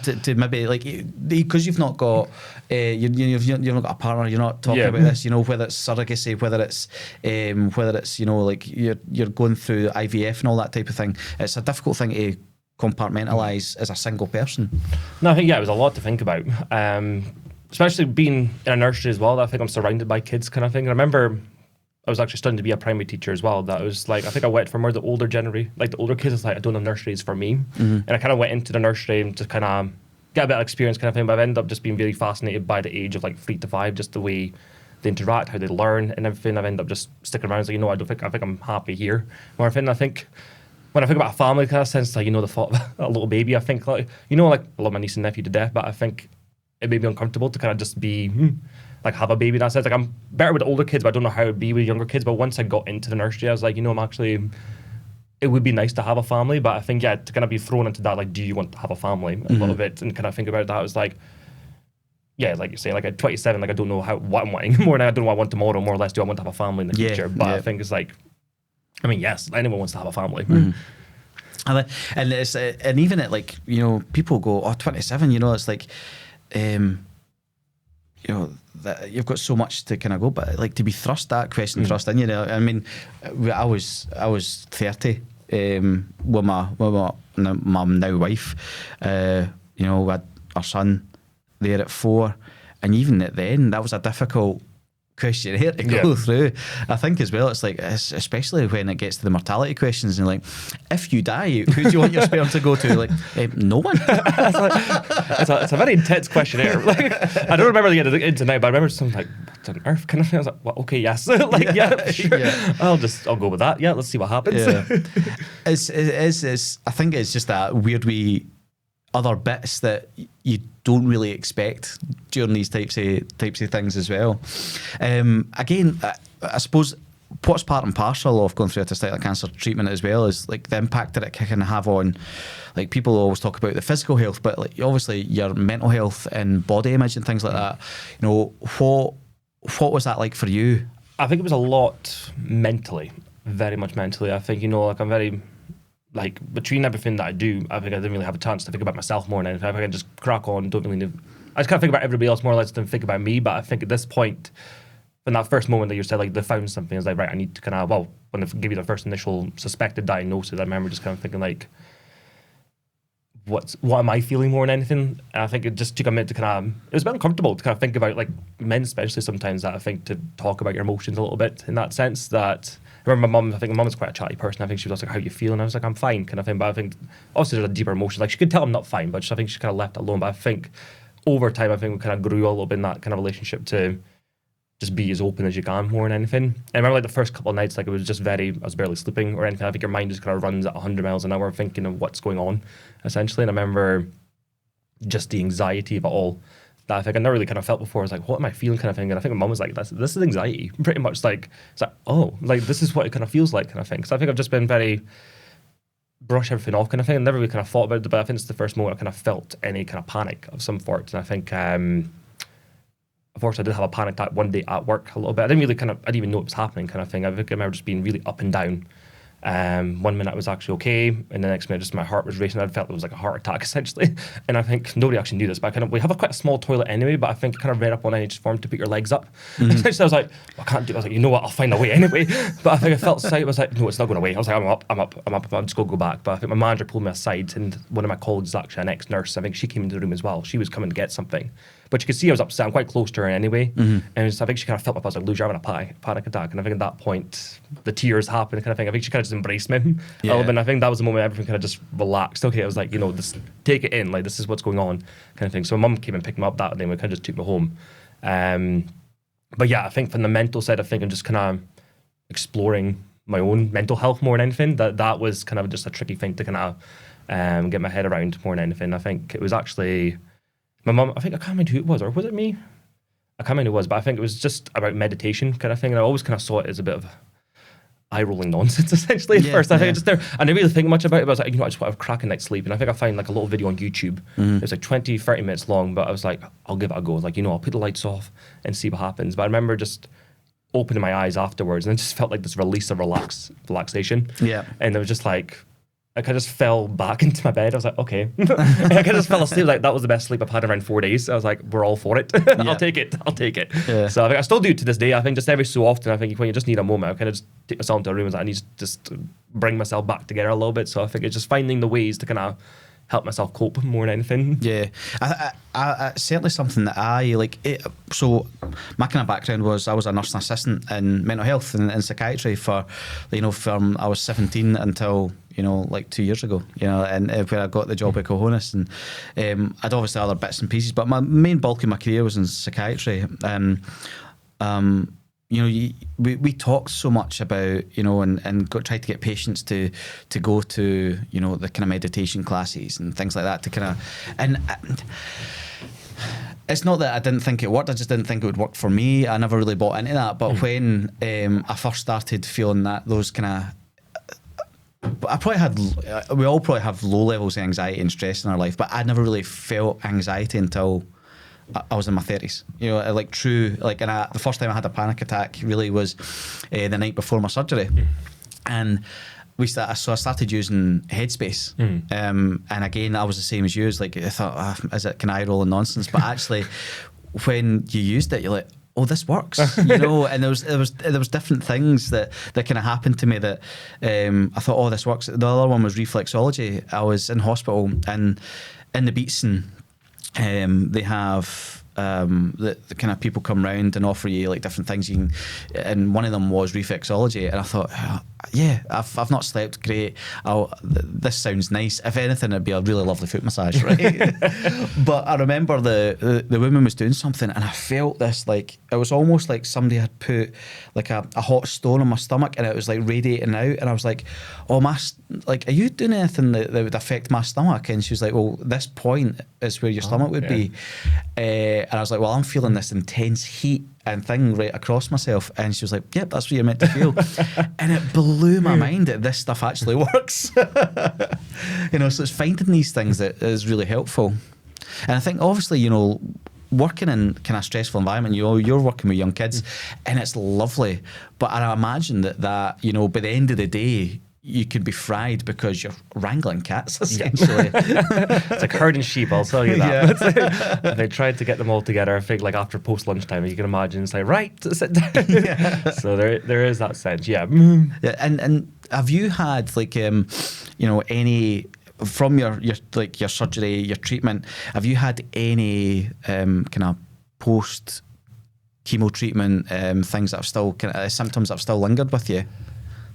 to maybe like, because you've not got you've not got a partner, you're not talking about this, you know, whether it's surrogacy, whether it's you know, like you're going through IVF and all that type of thing. It's a difficult thing to compartmentalise as a single person. No, I think it was a lot to think about, especially being in a nursery as well. I think I'm surrounded by kids kind of thing. I remember I was actually studying to be a primary teacher as well. That was like, I think I went for more the older generation, like the older kids. It's like, I don't know, nurseries for me. And I kind of went into the nursery and just kind of get a bit of experience kind of thing. But I've ended up just being really fascinated by the age of like 3 to 5, just the way they interact, how they learn and everything. I've ended up just sticking around. So, you know, I think I'm happy here. More often, I think when I think about a family kind of sense, like, you know, the thought of a little baby, I think, like, you know, like I love my niece and nephew to death, but I think it made me uncomfortable to kind of just be like have a baby in that sense. Like, I'm better with older kids, but I don't know how it would be with younger kids. But once I got into the nursery, I was like, you know, it would be nice to have a family. But I think, to kind of be thrown into that, like, do you want to have a family a little bit, and kind of think about that, I was like, like you're saying, like at 27, like I don't know what I'm wanting more than I don't know what I want tomorrow, more or less do I want to have a family in the future. But I think it's like, I mean, yes, anyone wants to have a family. And it's and even at like, you know, people go, oh, 27, you know, it's like, you know, that you've got so much to kind of go, but like to be thrust that question thrust in, you know, I mean, I was 30 with my now wife, you know, we had our son there at 4, and even at the end, that was a difficult questionnaire to go through. I think as well, it's like, especially when it gets to the mortality questions, and like, if you die, who do you want your sperm to go to? Like, no one. It's a very intense questionnaire. Like, I don't remember the ins and outs, but I remember something like, what on earth kind of thing. I was like, well, okay, yes. Like, sure. I'll go with that. Yeah, let's see what happens. Yeah. It's I think it's just that weird wee other bits that you don't really expect during these types of things as well. Again, I suppose what's part and parcel of going through a testicular cancer treatment as well is like the impact that it can have on, like, people always talk about the physical health, but like obviously your mental health and body image and things like that. You know, what was that like for you? I think it was a lot mentally, very much mentally. I think, you know, like I'm very, like, between everything that I do, I think I didn't really have a chance to think about myself more than anything. I think I can just crack on, don't really know. I just kind of think about everybody else more or less than think about me. But I think at this point, in that first moment that you said, like, they found something, I was like, right, I need to kind of, well, when they give you the first initial suspected diagnosis, I remember just kind of thinking, like, what am I feeling more than anything? And I think it just took a minute to kind of, it was a bit uncomfortable to kind of think about, like, men especially sometimes, that I think, to talk about your emotions a little bit in that sense. That I remember my mum, I think my mum was quite a chatty person. I think she was like, how you feeling? I was like, I'm fine, kind of thing. But I think obviously there's a deeper emotion. Like, she could tell I'm not fine, but I think she kind of left it alone. But I think over time, I think we kind of grew a little bit in that kind of relationship to just be as open as you can more than anything. And I remember like the first couple of nights, like it was just I was barely sleeping or anything. I think your mind just kind of runs at 100 miles an hour thinking of what's going on, essentially. And I remember just the anxiety of it all that I think I never really kind of felt before. I was like, what am I feeling, kind of thing. And I think my mum was like, this is anxiety. Pretty much like, it's like, oh, like this is what it kind of feels like, kind of thing. So I think I've just been very brush everything off kind of thing. I never really kind of thought about it, but I think it's the first moment I kind of felt any kind of panic of some sort. And I think, unfortunately, I did have a panic attack one day at work a little bit. I didn't even know it was happening, kind of thing. I think I remember just being really up and down. 1 minute I was actually okay, and the next minute just my heart was racing. I felt it was like a heart attack essentially. And I think nobody actually knew this, but we have quite a small toilet anyway, but I think I kind of read up on NHS form to put your legs up. Essentially I was like, well, I can't do it. I was like, you know what, I'll find a way anyway. But I think I felt sight. I was like, no, it's not going away. I was like, I'm up, I'm just going to go back. But I think my manager pulled me aside, and one of my colleagues is actually an ex-nurse. I think she came into the room as well. She was coming to get something. But you could see I was upset. I'm quite close to her anyway. And I think she kind of felt like I was like, Lou, you're having a panic attack. And I think at that point, the tears happened, kind of thing. I think she kind of just embraced me a little bit. And I think that was the moment everything kind of just relaxed. Okay, I was like, you know, just take it in. Like, this is what's going on, kind of thing. So my mum came and picked me up that day, and we kind of just took me home. But yeah, I think from the mental side, I think I'm just kind of exploring my own mental health more than anything. That was kind of just a tricky thing to kind of get my head around more than anything. I think it was actually my mum, I can't remember who it was, or was it me? I can't remember who it was, but I think it was just about meditation kind of thing. And I always kind of saw it as a bit of eye-rolling nonsense, essentially, at first. I think I didn't really think much about it, but I was like, you know, I just want to have a cracking night's sleep. And I think I find like a little video on YouTube. It was like 20, 30 minutes long, but I was like, I'll give it a go. Like, you know, I'll put the lights off and see what happens. But I remember just opening my eyes afterwards, and it just felt like this release of relaxation. Yeah. And it was just like, I kind of just fell back into my bed. I was like, okay. I kind of just fell asleep. Like, that was the best sleep I've had in around 4 days. I was like, we're all for it. I'll take it. Yeah. So I think I still do it to this day. I think just every so often, I think when you just need a moment, I kind of just take myself into a room and I need to just bring myself back together a little bit. So I think it's just finding the ways to kind of help myself cope more than anything. Yeah, I certainly something that I like. So my kind of background was I was a nursing assistant in mental health and psychiatry for, you know, from I was 17 until, you know, like 2 years ago, you know, and where I got the job at Cahonas, and I'd obviously other bits and pieces, but my main bulk of my career was in psychiatry. You know, we talk so much about, you know, and try to get patients to go to, you know, the kind of meditation classes and things like that to kind of, and it's not that I didn't think it worked, I just didn't think it would work for me. I never really bought into that. But when I first started feeling that those kind of, we all probably have low levels of anxiety and stress in our life, but I never really felt anxiety until I was in my 30s, you know, like true, like, and the first time I had a panic attack really was the night before my surgery. And so I started using Headspace, and again I was the same as you. Like I thought, is it can eye rolling nonsense? But actually, when you used it, you're like, oh, this works, you know. And there was different things that kind of happened to me that I thought, oh, this works. The other one was reflexology. I was in hospital, and in the Beatson, they have. The kind of people come round and offer you like different things and one of them was reflexology, and I thought, yeah, I've not slept great. This sounds nice. If anything, it'd be a really lovely foot massage, right? But I remember the woman was doing something, and I felt this, like it was almost like somebody had put like a hot stone on my stomach, and it was like radiating out, and I was like, oh, like, are you doing anything that would affect my stomach? And she was like, well, this point is where your stomach would be. And I was like, well, I'm feeling this intense heat and thing right across myself. And she was like, yep, that's what you're meant to feel. And it blew my mind that this stuff actually works. You know, so it's finding these things that is really helpful. And I think obviously, you know, working in kind of stressful environment, you know, you're working with young kids and it's lovely. But I imagine that, you know, by the end of the day, you could be fried because you're wrangling cats, essentially. It's like herding sheep, I'll tell you that. Yeah. They tried to get them all together, I think, like after post-lunchtime, you can imagine, it's like, right, sit down. Yeah. So there is that sense, yeah. Yeah, and have you had, like, you know, any, from your surgery, your treatment, have you had any kind of post-chemo treatment things that have still, symptoms that have still lingered with you?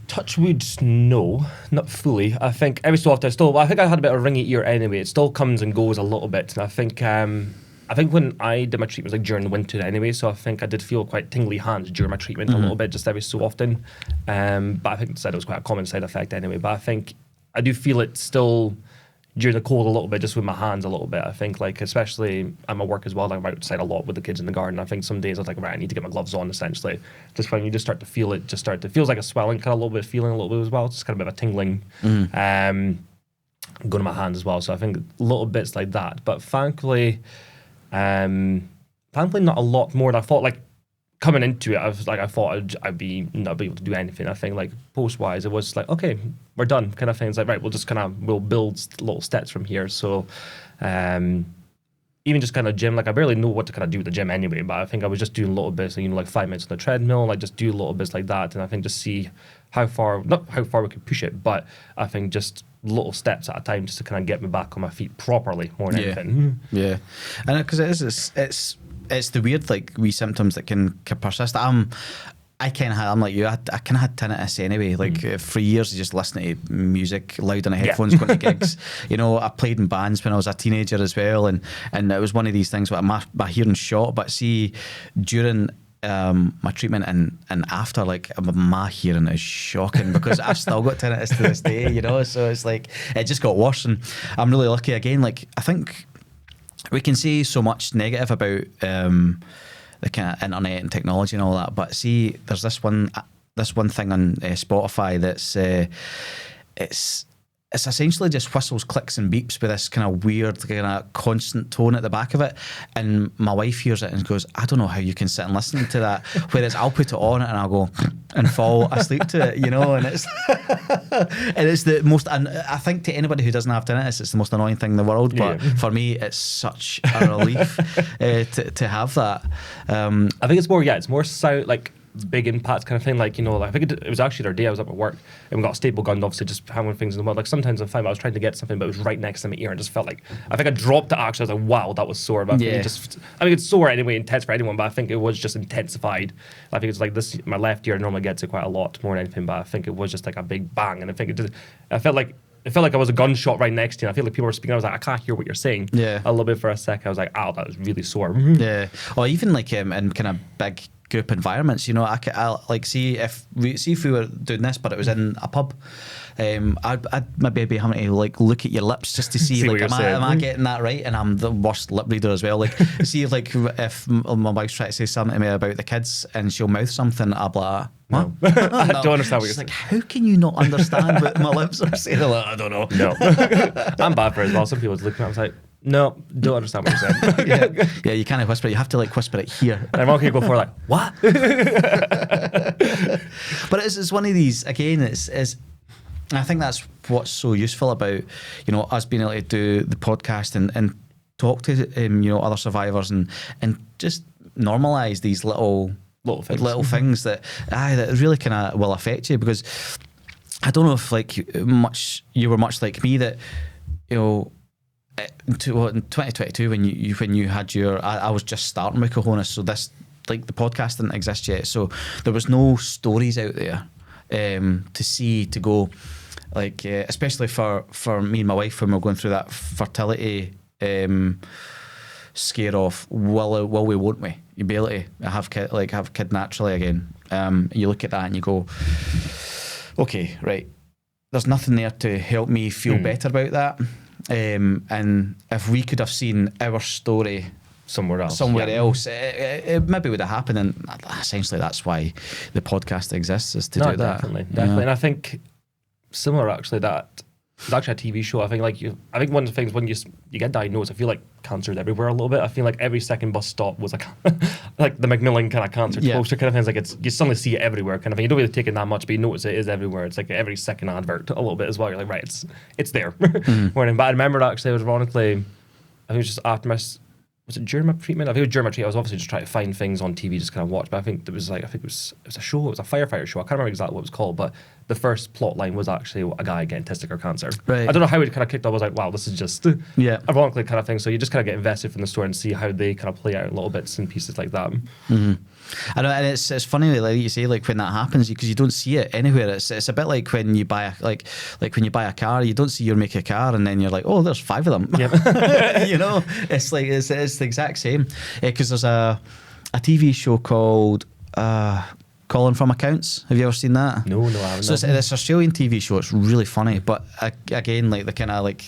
Touch wood, no, not fully. I think every so often I think I had a bit of a ringy ear anyway. It still comes and goes a little bit. And I think when I did my treatment, it was like during the winter anyway, so I think I did feel quite tingly hands during my treatment a little bit, just every so often. But I think it was quite a common side effect anyway. But I think I do feel it still during the cold a little bit, just with my hands a little bit. I think, like, especially at my work as well, like I'm outside a lot with the kids in the garden. I think some days I was like, right, I need to get my gloves on, essentially. Just when you just start to feel it, it feels like a swelling, kind of a little bit, feeling a little bit as well. It's just kind of a bit of a tingling going to my hands as well. So I think little bits like that. But thankfully not a lot more than I thought. Like, coming into it, I thought I'd be not be able to do anything. I think, like, post-wise, it was like, okay, we're done, kind of thing. It's like, right, we'll build little steps from here. So even just kind of gym, like, I barely know what to kind of do with the gym anyway, but I think I was just doing little bits, you know, like 5 minutes on the treadmill, like just do little bits like that. And I think just see not how far we could push it, but I think just little steps at a time just to kind of get me back on my feet properly more than anything. Yeah. And because it's the weird, like, wee symptoms that can persist. I'm like you. I kind of had tinnitus anyway. Like for years, I just listening to music loud on the headphones, going to gigs. You know, I played in bands when I was a teenager as well, and it was one of these things where my hearing shot. But see, during my treatment and after, like, my hearing is shocking because I've still got tinnitus to this day. You know, so it's like it just got worse, and I'm really lucky again. Like, I think we can say so much negative about the kind of internet and technology and all that, but see, there's this one thing on Spotify that's it's essentially just whistles, clicks and beeps with this kind of weird, kind of constant tone at the back of it. And my wife hears it and goes, I don't know how you can sit and listen to that. Whereas I'll put it on and I'll go and fall asleep to it, you know, and it's and it's the most, and I think to anybody who doesn't have tinnitus, it's the most annoying thing in the world. But for me, it's such a relief to have that. I think it's more sound, like, big impact kind of thing, like, you know, like, I think it was actually their day I was up at work and we got a staple gun, obviously just hammering things in the mud. Like, sometimes I find I was trying to get something but it was right next to my ear and just felt like, I think I dropped it actually. I was like, wow, that was sore. But I mean, it's sore anyway, intense for anyone, but I think it was just intensified. I think it's like this, my left ear normally gets it quite a lot more than anything, but I think it was just like a big bang, and I think it felt like I was a gunshot right next to you. I feel like people were speaking. I was like, I can't hear what you're saying. Yeah. A little bit for a second. I was like, ow, that was really sore. Yeah. Or even like in kind of big group environments, you know, I like see if we were doing this, but it was in a pub. I'd maybe be having to like look at your lips just to see like, am I getting that right? And I'm the worst lip reader as well. Like, see if my wife's trying to say something to me about the kids and she'll mouth something, I'll be like, what? No. I don't understand what you're saying. Like, how can you not understand what my lips are saying? Like, I don't know. No. I'm bad for it as well. Some people just look at me, I was like, no, don't understand what you're saying. Yeah, you can't whisper it. You have to like whisper it here. And I'm okay to go for like, what? But it's one of these, again, it's I think that's what's so useful about, us being able to do the podcast and talk to other survivors and just normalise these little things that really kind of will affect you. Because I don't know if you were much like me, that in 2022 when you had I was just starting with Cahonas, so this the podcast didn't exist yet, so there was no stories out there to go, especially for me and my wife when we were going through that fertility scare of will we, won't we? You'll be able to have kid naturally again. You look at that and you go, okay, right, there's nothing there to help me feel better about that. And if we could have seen our story somewhere else, it maybe would have happened. And essentially that's why the podcast exists, is to do that. Definitely. And I think similar, actually, that it's actually a TV show. I think I think one of the things when you get diagnosed, I feel like cancer's everywhere a little bit. I feel like every second bus stop was like the Macmillan kind of cancer poster kind of thing. It's you suddenly see it everywhere kind of thing. You don't really take it that much, but you notice it is everywhere. It's like every second advert a little bit as well. You're like, right, it's there. But I remember actually, it was ironically, I think it was just after was it during my treatment? I think it was during my treatment. I was obviously just trying to find things on TV, just kind of watch. But I think it was a show. It was a firefighter show. I can't remember exactly what it was called, but the first plot line was actually a guy getting testicular cancer. Right. I don't know how it kind of kicked off. I was like, wow, this is just ironically kind of thing. So you just kind of get invested from the story and see how they kind of play out little bits and pieces like that. Mm-hmm. I know, and it's funny, like you say, like when that happens, because you don't see it anywhere. It's a bit like when you buy when you buy a car, you don't see your make a car, and then you're like, oh, there's 5 of them. Yep. It's like it's the exact same. Because there's a TV show called Calling from Accounts. Have you ever seen that? No, I haven't. So it's an Australian TV show. It's really funny, but again, like the kind of like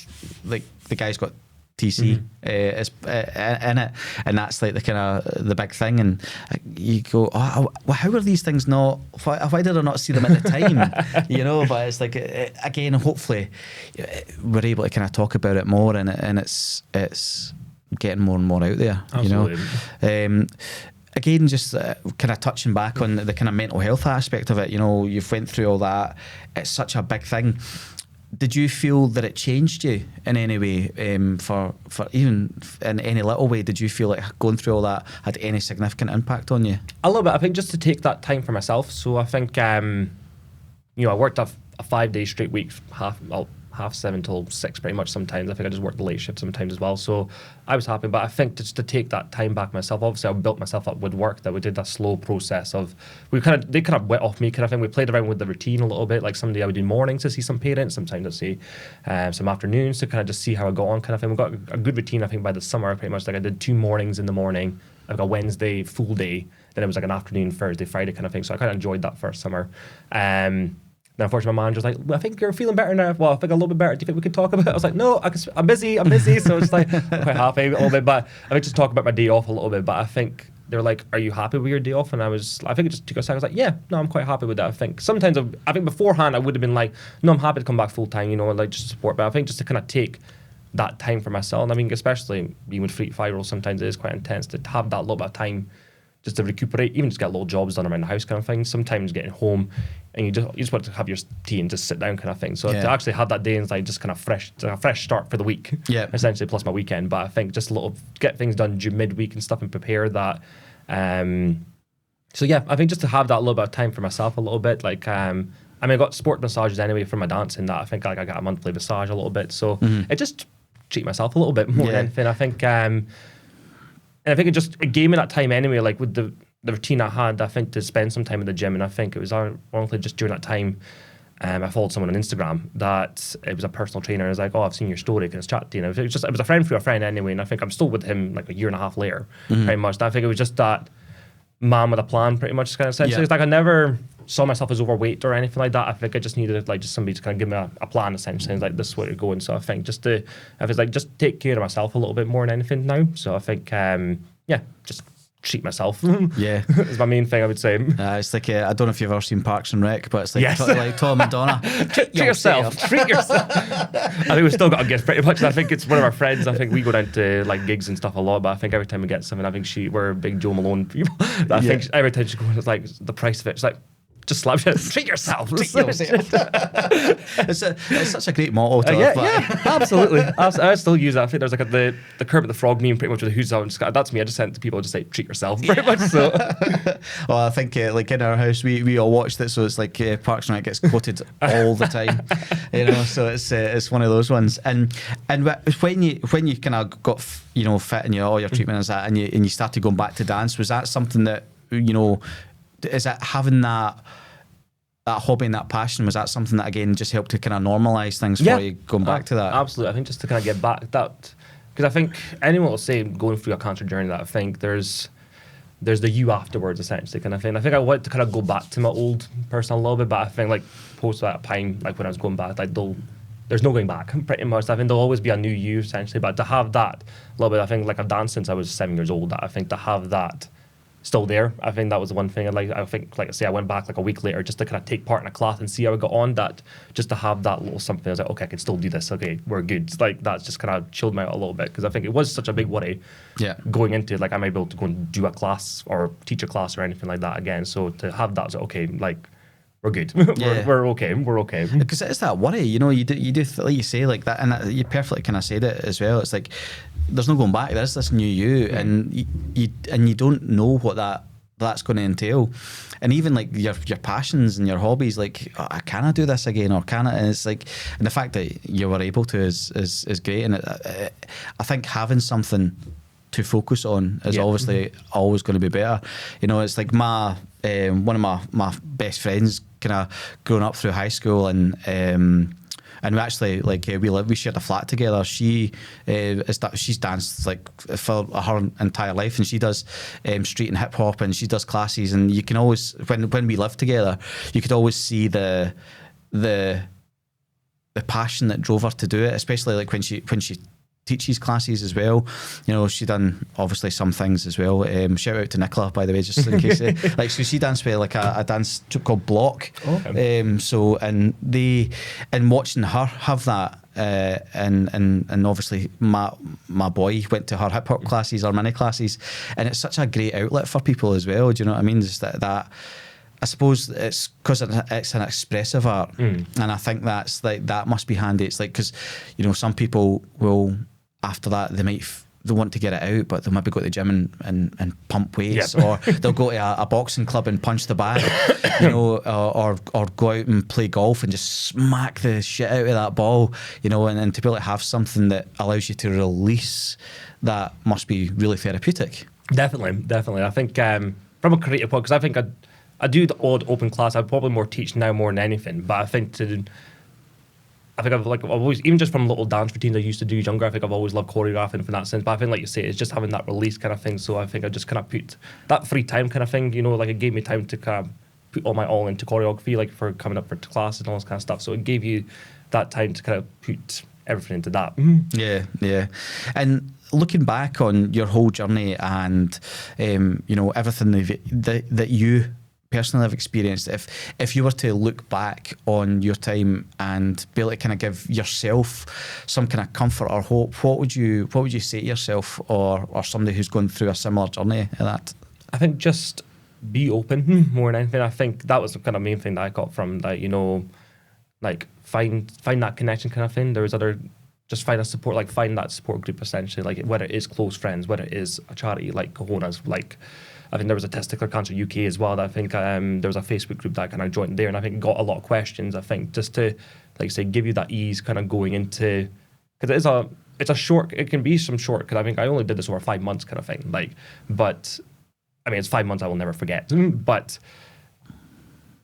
the guy's got TC is in it, and that's like the kind of the big thing. And you go, oh, well, how are these things not? Why did I not see them at the time? But it's like again, hopefully, we're able to kind of talk about it more, and it's getting more and more out there. Absolutely. Again, just kind of touching back on the kind of mental health aspect of it. You've went through all that. It's such a big thing. Did you feel that it changed you in any way, for even in any little way? Did you feel like going through all that had any significant impact on you? A little bit. I think just to take that time for myself. So I think, I worked a 5-day straight week, half 7 till 6 pretty much sometimes. I think I just worked the late shift sometimes as well. So I was happy, but I think just to take that time back myself, obviously I built myself up with work, that we did that slow process of, they kind of went off me kind of thing. We played around with the routine a little bit. Like someday I would do mornings to see some parents, sometimes I'd see some afternoons to kind of just see how I got on kind of thing. We got a good routine, I think, by the summer pretty much. Like I did 2 mornings in the morning, like a Wednesday full day, then it was like an afternoon, Thursday, Friday kind of thing. So I kind of enjoyed that first summer. Then unfortunately my manager's like, well, I think you're feeling better now. Well, I think a little bit better. Do you think we could talk about it? I was like, no, I'm busy. So it's like, I'm quite happy a little bit. But I think just talk about my day off a little bit. But I think they were like, are you happy with your day off? And I think it just took a second. I was like, yeah, no, I'm quite happy with that. I think sometimes, I think beforehand I would have been like, no, I'm happy to come back full time, like just support. But I think just to kind of take that time for myself. And I mean, especially being with 3 to 5-year-olds, sometimes it is quite intense to have that little bit of time just to recuperate, even just get little jobs done around the house kind of thing. Sometimes getting home and you just want to have your tea and just sit down kind of thing. So to actually have that day and like just kind of a fresh start for the week, essentially, plus my weekend. But I think just get things done midweek and stuff and prepare that. So yeah, I think just to have that little bit of time for myself a little bit. Like, I got sport massages anyway for my dancing. That I think like I got a monthly massage a little bit. So it just treat myself a little bit more than anything. I think, and I think it gave me that time anyway, like with the routine I had, I think, to spend some time in the gym. And I think it was ironically just during that time, I followed someone on Instagram that it was a personal trainer. And I was like, oh, I've seen your story, can I chat to you? And it was a friend through a friend anyway. And I think I'm still with him like a year and a half later, pretty much. And I think it was just that man with a plan, pretty much, kind of essentially. It's like I never saw myself as overweight or anything like that. I think I just needed like just somebody to kind of give me a plan, essentially. And like, this is where you're going. So I think just take care of myself a little bit more than anything now. So I think, just treat myself. Is my main thing, I would say. It's like I don't know if you've ever seen Parks and Rec, but it's like like Tom and Donna. Treat yourself. Treat yourself. I think we've still got a gift pretty much. I think it's one of our friends. I think we go down to like gigs and stuff a lot, but I think every time we get something, I think we're big Joe Malone people. I think every time she goes, it's like the price of it. It's like, just slaps you. Treat yourself. It's such a great motto to live by. Absolutely. I still use that. I think there's like the Kermit the Frog meme, pretty much with the who's on. That's me. I just sent it to people, just say treat yourself. Pretty much so. Well, I think like in our house we all watched it, so it's like Parks and Rec gets quoted all the time, So it's one of those ones. And when you kind of got fit in all your treatment and you started going back to dance, was that something that is it having that hobby and that passion, was that something that again just helped to kind of normalise things for you going back to that? Absolutely. I think just to kind of get back that, because I think anyone will say going through a cancer journey that I think there's the you afterwards essentially kind of thing. I think I want to kind of go back to my old person a little bit, but I think like post that time, like when I was going back, like there's no going back pretty much. I think there'll always be a new you essentially, but to have that a little bit, I think like I've danced since I was 7 years old. I think to have that still there, I think that was the one thing. I think like I say, I went back like a week later just to kind of take part in a class and see how I got on. That just to have that little something, I was like, okay, I can still do this. Okay, we're good. Like that's just kind of chilled me out a little bit, because I think it was such a big worry going into like, am I able to go and do a class or teach a class or anything like that again? So to have that, I was like, okay, like we're good. we're okay. Because it is that worry, you do like you say like that, and you perfectly kind of said it as well. It's like there's no going back. There's this new you, and you don't know what that's going to entail. And even like your passions and your hobbies, like can I do this again, or can I? And it's like, and the fact that you were able to is great. And I think having something to focus on is obviously always going to be better. It's like my one of my best friends kind of growing up through high school, and we actually like we shared a flat together. She's danced like for her entire life, and she does street and hip hop, and she does classes. And you can always, when we lived together, you could always see the passion that drove her to do it, especially like when she teaches classes as well. She done obviously some things as well. Shout out to Nicola, by the way, just in case. Like, so she danced with like a dance called Block. Okay. And watching her have that, and obviously my boy went to her hip hop classes or mini classes, and it's such a great outlet for people as well. Do you know what I mean? Just that I suppose it's because it's an expressive art, and I think that's like that must be handy. It's like, because some people will, after that, they want to get it out, but they'll maybe go to the gym and pump weights, or they'll go to a boxing club and punch the bag, or go out and play golf and just smack the shit out of that ball, and to be able to have something that allows you to release that must be really therapeutic. Definitely. I think from a creative point, because I think I do the odd open class. I probably more teach now more than anything, but I think I've always, even just from little dance routines I used to do younger, I think I've always loved choreographing from that sense. But I think, like you say, it's just having that release kind of thing. So I think I just kind of put that free time kind of thing, like it gave me time to kind of put all into choreography, like for coming up for classes and all this kind of stuff. So it gave you that time to kind of put everything into that. Yeah. And looking back on your whole journey and, everything that you personally have experienced, if you were to look back on your time and be able to kind of give yourself some kind of comfort or hope, what would you say to yourself or somebody who's going through a similar journey to that? I think just be open more than anything. I think that was the kind of main thing that I got from that, like find that connection kind of thing. There was just find a support, like find that support group essentially, like whether it is close friends, whether it is a charity like Cahonas, like I think there was a Testicular Cancer UK as well. That I think there was a Facebook group that I kind of joined there, and I think got a lot of questions. I think just to, like I say, give you that ease kind of going into, because it's a short, it can be some short, because I think I only did this over 5 months kind of thing. But I mean, it's 5 months I will never forget. But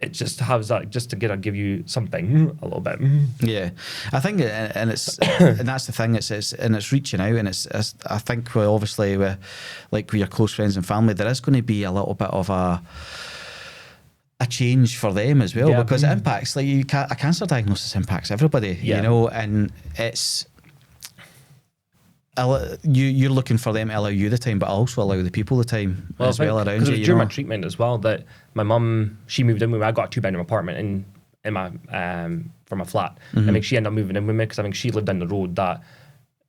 it just has that, just to give you something a little bit. Yeah, I think, and it's and that's the thing. It's reaching out, and it's I think obviously with your close friends and family, there is going to be a little bit of a change for them as well, because it impacts a cancer diagnosis impacts everybody, and it's. You're looking for them to allow you the time, but also allow the people the time as well around you. Because it was during my treatment as well that my mum, she moved in with me. I got a 2-bedroom apartment in my from a flat. I think she ended up moving in with me because I think she lived down the road. That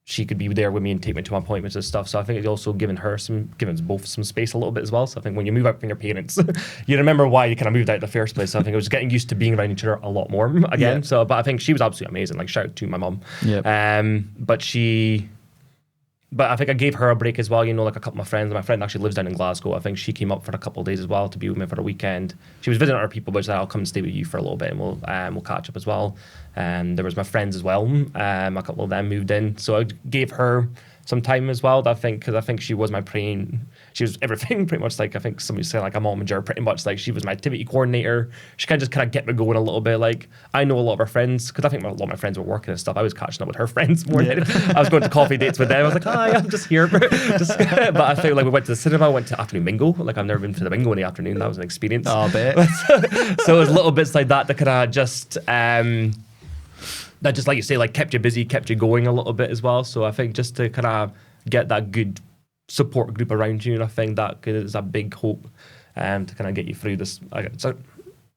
she could be there with me and take me to my appointments and stuff. So I think it's also given us both some space a little bit as well. So I think when you move out from your parents, you remember why you kind of moved out in the first place. So I think it was getting used to being around each other a lot more again. Yeah. So, but I think she was absolutely amazing. Like, shout out to my mum. Yeah. But I think I gave her a break as well. You know, like a couple of my friends. My friend actually lives down in Glasgow. I think she came up for a couple of days as well to be with me for a weekend. She was visiting her people, but she said, I'll come and stay with you for a little bit and we'll catch up as well. There was my friends as well. A couple of them moved in. So I gave her some time as well, because I think she was my she was everything pretty much. Like, I think somebody said like a momager pretty much. Like, she was my activity coordinator. She kind of get me going a little bit. Like, I know a lot of her friends, because I think a lot of my friends were working and stuff. I was catching up with her friends more than I was going to coffee dates with them. I was like, hi, I'm just here. But I feel like we went to the cinema, went to afternoon bingo. Like, I've never been to the bingo in the afternoon. That was an experience. Oh, I bet. So it was little bits like that kind of just that just, like you say, like kept you busy, kept you going a little bit as well. So I think just to kind of get that good support group around you, and I think that is a big hope to kind of get you through this.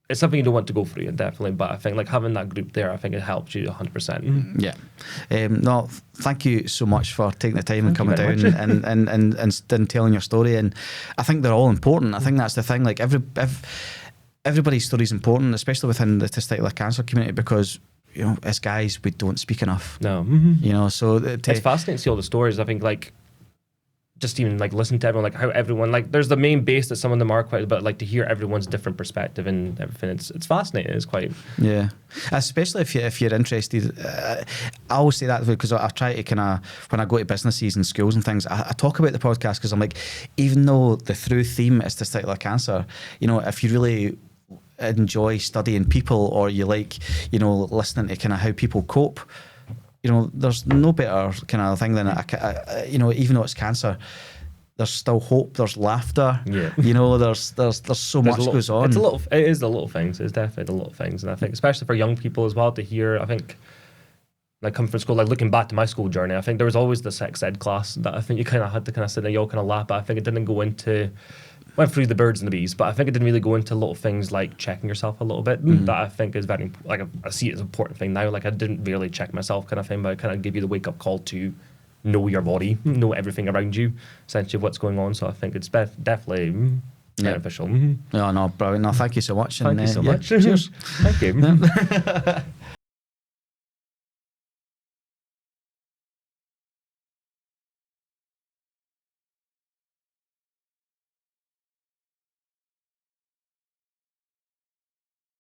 It's something you don't want to go through, definitely, but I think like having that group there, I think it helps you 100%. Yeah. No, thank you so much for taking the time and coming down and telling your story. And I think they're all important. I think that's the thing. Like, everybody's story is important, especially within the testicular cancer community, because, you know, as guys, we don't speak enough. No. You know, so it's fascinating to see all the stories. I think, like, just even like listen to everyone, like how everyone, like, there's the main base that some of them are quite, but like to hear everyone's different perspective and everything, it's fascinating. It's quite, yeah, especially if you're interested. I always say that because I try to kind of, when I go to businesses and schools and things, I talk about the podcast, because I'm like, even though the through theme is testicular cancer, you know, if you really enjoy studying people, or you like, you know, listening to kind of how people cope, you know, there's no better kind of thing than you know, even though it's cancer, there's still hope, there's laughter. Yeah. You know, there's so much goes on. It is the little things. It's definitely the little things. And I think especially for young people as well to hear, I think, like, coming from school, like looking back to my school journey, I think there was always the sex ed class that I think you kind of had to kind of sit there, you all kind of laugh, but I think it didn't go into, went through the birds and the bees, but I think it didn't really go into little things like checking yourself a little bit. That I think is very, like, I see it as an important thing now. Like, I didn't really check myself kind of thing, but I kind of give you the wake up call to know your body, know everything around you, essentially what's going on. So I think it's definitely beneficial. No, brilliant. No, thank you so much. Thank you so much. Cheers. Thank you.